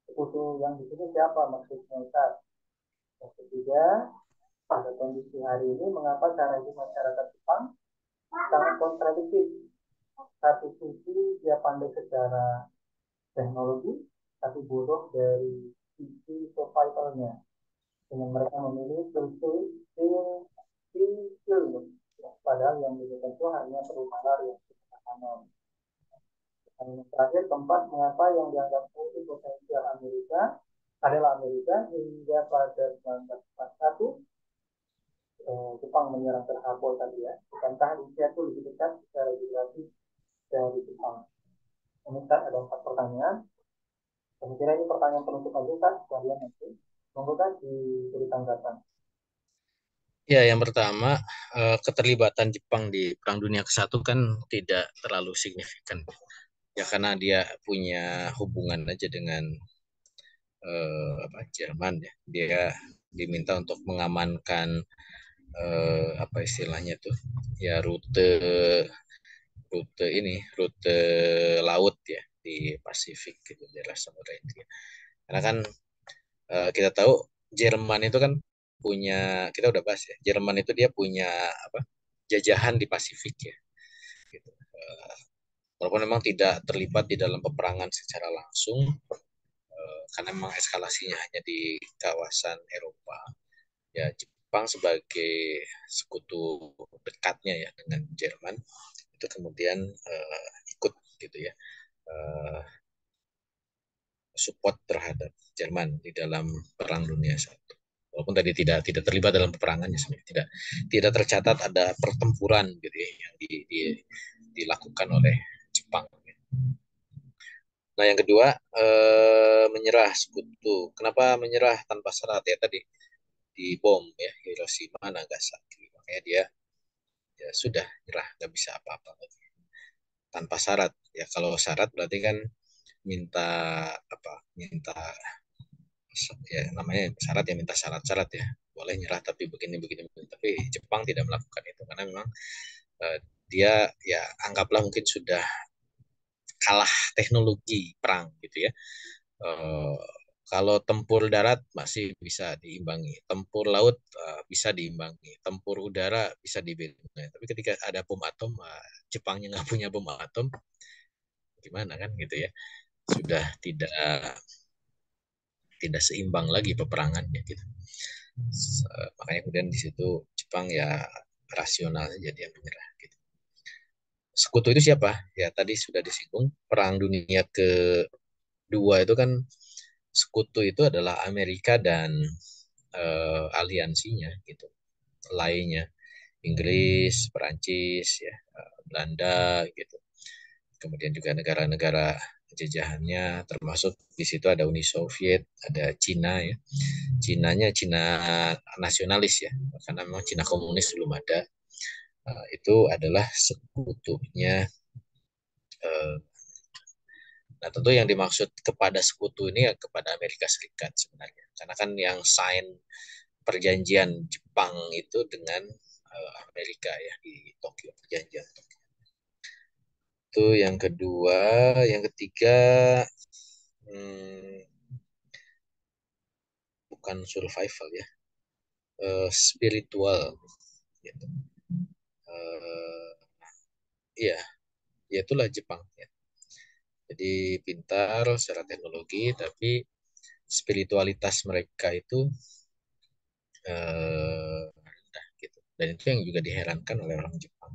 Sekutu yang di sini siapa maksudnya Ustaz? Yang ketiga, pada kondisi hari ini, mengapa cara hidup masyarakat Jepang sangat kontradiktif? Satu sisi dia pandai secara teknologi, tapi bodoh dari sisi survivalnya. Dengan mereka memilih skill, ya, padahal yang dibutuhkan itu hanya perlu nalar yang sederhana. Dan yang terakhir, keempat, mengapa yang dianggap multi potensial Amerika adalah Amerika hingga pada 1941 Jepang menyerang Pearl Harbor tadi ya. Bukankah Rusia itu lebih dekat secara geografis dari Jepang? Ini kan ada 4 pertanyaan. Saya kira ini pertanyaan penutup aja kan, kalian nanti. Monggo kan diberi tanggapan. ya yang pertama keterlibatan Jepang di Perang Dunia ke-1 kan tidak terlalu signifikan. Ya karena dia punya hubungan aja dengan Jerman ya. Dia diminta untuk mengamankan apa istilahnya tuh ya rute laut ya di Pasifik gitu, daerah Samudra Hindia. Karena kan kita tahu Jerman itu kan punya, kita udah bahas ya, Jerman itu dia punya apa, jajahan di Pasifik ya gitu. Walaupun memang tidak terlibat di dalam peperangan secara langsung, karena memang eskalasinya hanya di kawasan Eropa ya. Jepang sebagai sekutu dekatnya ya dengan Jerman itu kemudian ikut gitu ya, uh, support terhadap Jerman di dalam Perang Dunia Satu. Walaupun tadi tidak terlibat dalam peperangannya, sebenarnya tidak tercatat ada pertempuran gitu ya, yang dilakukan oleh Jepang. Nah, yang kedua, menyerah sekutu. Kenapa menyerah tanpa syarat ya tadi, di bom ya Hiroshima Nagasaki. Makanya dia ya sudah nyerah, nggak bisa apa-apa lagi. Tanpa syarat ya, kalau syarat berarti kan minta apa, minta ya namanya syarat ya, minta syarat-syarat ya, boleh nyerah tapi begini begini, begini. Tapi Jepang tidak melakukan itu karena memang dia ya anggaplah mungkin sudah kalah teknologi perang gitu ya. Eh, Kalau tempur darat masih bisa diimbangi, tempur laut bisa diimbangi, tempur udara bisa diimbangi. Tapi ketika ada bom atom, Jepangnya nggak punya bom atom, gimana kan gitu ya? Sudah tidak seimbang lagi peperangannya gitu. Makanya kemudian di situ Jepang ya rasional saja dia menyerah gitu. Sekutu itu siapa? Ya tadi sudah disinggung, Perang Dunia Kedua itu kan sekutu itu adalah Amerika dan aliansinya gitu, lainnya Inggris, Perancis, ya, Belanda gitu. Kemudian juga negara-negara jajahannya, termasuk di situ ada Uni Soviet, ada Cina ya. Cina nasionalis ya, karena memang Cina komunis belum ada. Itu adalah sekutunya. Uh, nah, tentu yang dimaksud kepada sekutu ini ya kepada Amerika Serikat sebenarnya. Karena kan yang sign perjanjian Jepang itu dengan Amerika ya di Tokyo, perjanjian Tokyo. Itu yang kedua, yang ketiga, hmm, bukan survival ya, spiritual gitu. Iya, ya itulah Jepang ya. Jadi pintar secara teknologi, tapi spiritualitas mereka itu rendah gitu. Dan itu yang juga diherankan oleh orang Jepang.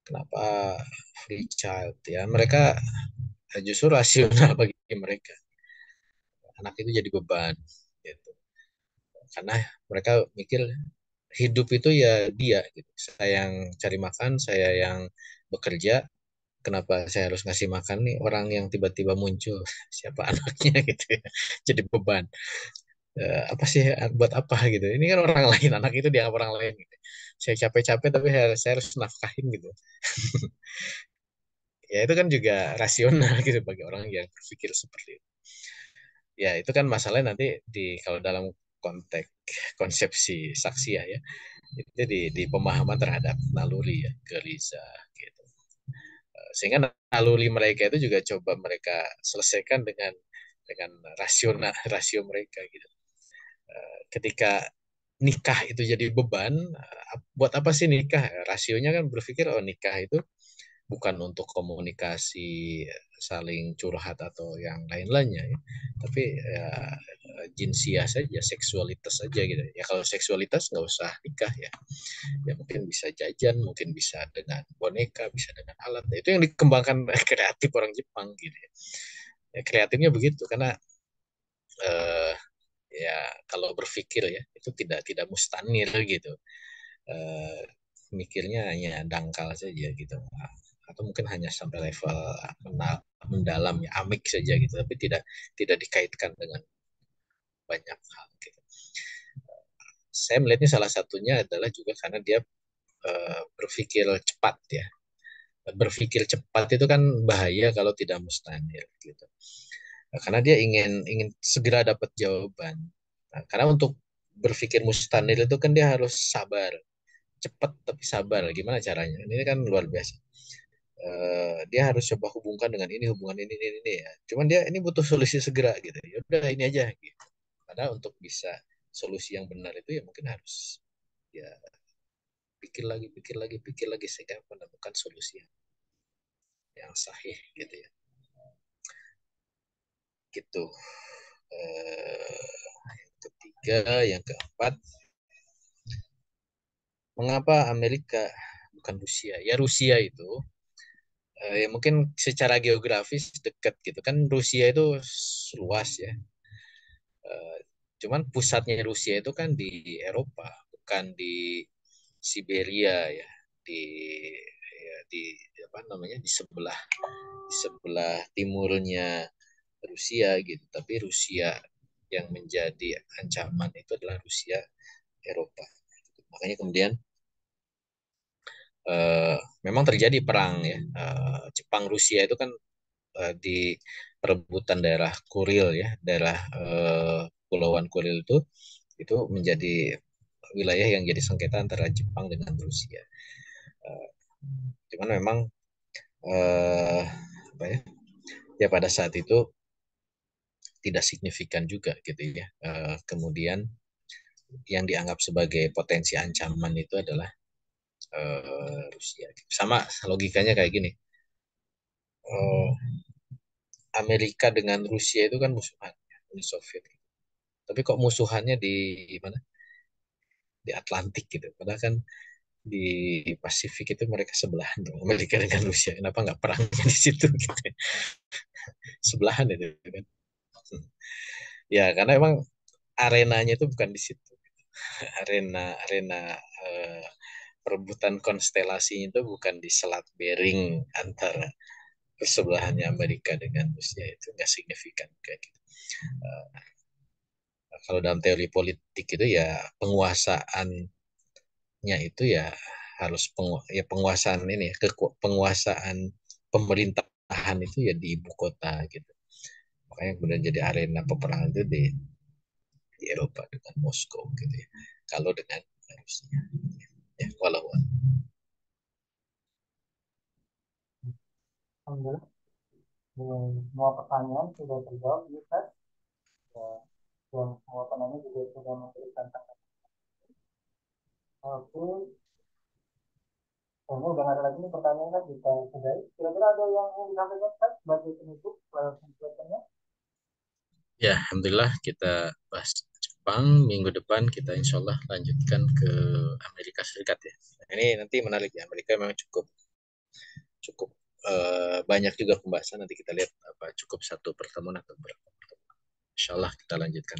Kenapa free child ya? Mereka justru rasional bagi mereka. Anak itu jadi beban gitu. Karena mereka mikir hidup itu ya dia gitu. Saya yang cari makan, saya yang bekerja, kenapa saya harus ngasih makan nih orang yang tiba-tiba muncul, siapa anaknya gitu ya. Jadi beban. Apa sih, buat apa gitu. Ini kan orang lain, anak itu dianggap orang lain gitu. Saya capek-capek tapi saya harus nafkahin gitu. Ya itu kan juga rasional gitu bagi orang yang berpikir seperti itu. Ya itu kan masalahnya nanti kalau dalam konteks konsepsi saksi ya, itu di pemahaman terhadap naluri ya, geriza gitu. Sehingga naluri mereka itu juga coba mereka selesaikan dengan rasional rasio mereka gitu. Ketika nikah itu jadi beban, buat apa sih nikah? Rasionya kan berpikir oh nikah itu bukan untuk komunikasi saling curhat atau yang lain-lainnya ya. Tapi ya, jinsiah saja, seksualitas saja gitu. Ya kalau seksualitas nggak usah nikah ya. Ya mungkin bisa jajan, mungkin bisa dengan boneka, bisa dengan alat. Nah, itu yang dikembangkan kreatif orang Jepang gitu ya. Ya, kreatifnya begitu karena eh, ya kalau berpikir ya itu tidak mustanir gitu. Eh, Mikirnya hanya dangkal saja gitu. Atau mungkin hanya sampai level mendalam ya, amik saja gitu, tapi tidak dikaitkan dengan banyak hal gitu. Saya melihatnya salah satunya adalah juga karena dia berpikir cepat ya. Berpikir cepat itu kan bahaya kalau tidak mustahil gitu. Karena dia ingin segera dapat jawaban. Nah, karena untuk berpikir mustahil itu kan dia harus sabar, cepat tapi sabar. Gimana caranya? Ini kan luar biasa. Dia harus coba hubungkan dengan ini, hubungan ini ya. Cuman dia ini butuh solusi segera gitu. Ya udah ini aja gitu. Karena untuk bisa solusi yang benar itu ya mungkin harus ya pikir lagi sehingga menemukan solusi yang sahih gitu ya. Gitu. Yang ketiga, yang keempat, mengapa Amerika bukan Rusia? Ya Rusia itu ya mungkin secara geografis dekat gitu kan, Rusia itu luas ya. Eh, Cuman pusatnya Rusia itu kan di Eropa, bukan di Siberia ya, di di apa namanya, di sebelah timurnya Rusia gitu. Tapi Rusia yang menjadi ancaman itu adalah Rusia Eropa. Makanya kemudian eh, memang terjadi perang ya. Jepang Rusia itu kan di perebutan daerah Kuril ya, daerah Pulauan Kuril itu menjadi wilayah yang jadi sengketa antara Jepang dengan Rusia. Eh, Cuman memang eh, apa ya? Ya pada saat itu tidak signifikan juga gitu ya. Kemudian yang dianggap sebagai potensi ancaman itu adalah Rusia. Sama logikanya kayak gini. Eh, Amerika dengan Rusia itu kan musuhan Uni Soviet. Tapi kok musuhannya di mana? Di Atlantik gitu. Padahal kan di Pasifik itu mereka sebelahan tuh, Amerika dengan Rusia. Kenapa nggak perangnya di situ gitu? Sebelahan itu kan. Ya karena emang arenanya itu bukan di situ. Arena arena eh, perebutan konstelasi itu bukan di Selat Bering antara persebelahannya Amerika dengan Rusia, itu nggak signifikan kayak gitu. Uh, Kalau dalam teori politik itu ya penguasaannya itu ya harus ya penguasaan ini ya, penguasaan pemerintahan itu ya di ibu kota gitu. Makanya kemudian jadi arena peperangan itu di Eropa dengan Moskow gitu ya. Kalau dengan Rusia ya walau Alhamdulillah, semua pertanyaan sudah terjawab, Ustaz. Ya, dan semua penanya juga sudah memberikan tanggapan. Oke, ini udah nggak ada lagi nih pertanyaan kan kita sudahi. Kira-kira ada yang ingin disampaikan Ustaz sebagai penutup penjelasannya? ya, alhamdulillah kita bahas Jepang. Minggu depan kita insya Allah lanjutkan ke Amerika Serikat ya. Ini nanti menarik ya, Amerika memang cukup cukup banyak juga pembahasan. Nanti kita lihat apa cukup satu pertemuan atau berapa pertemuan. Insya Allah kita lanjutkan.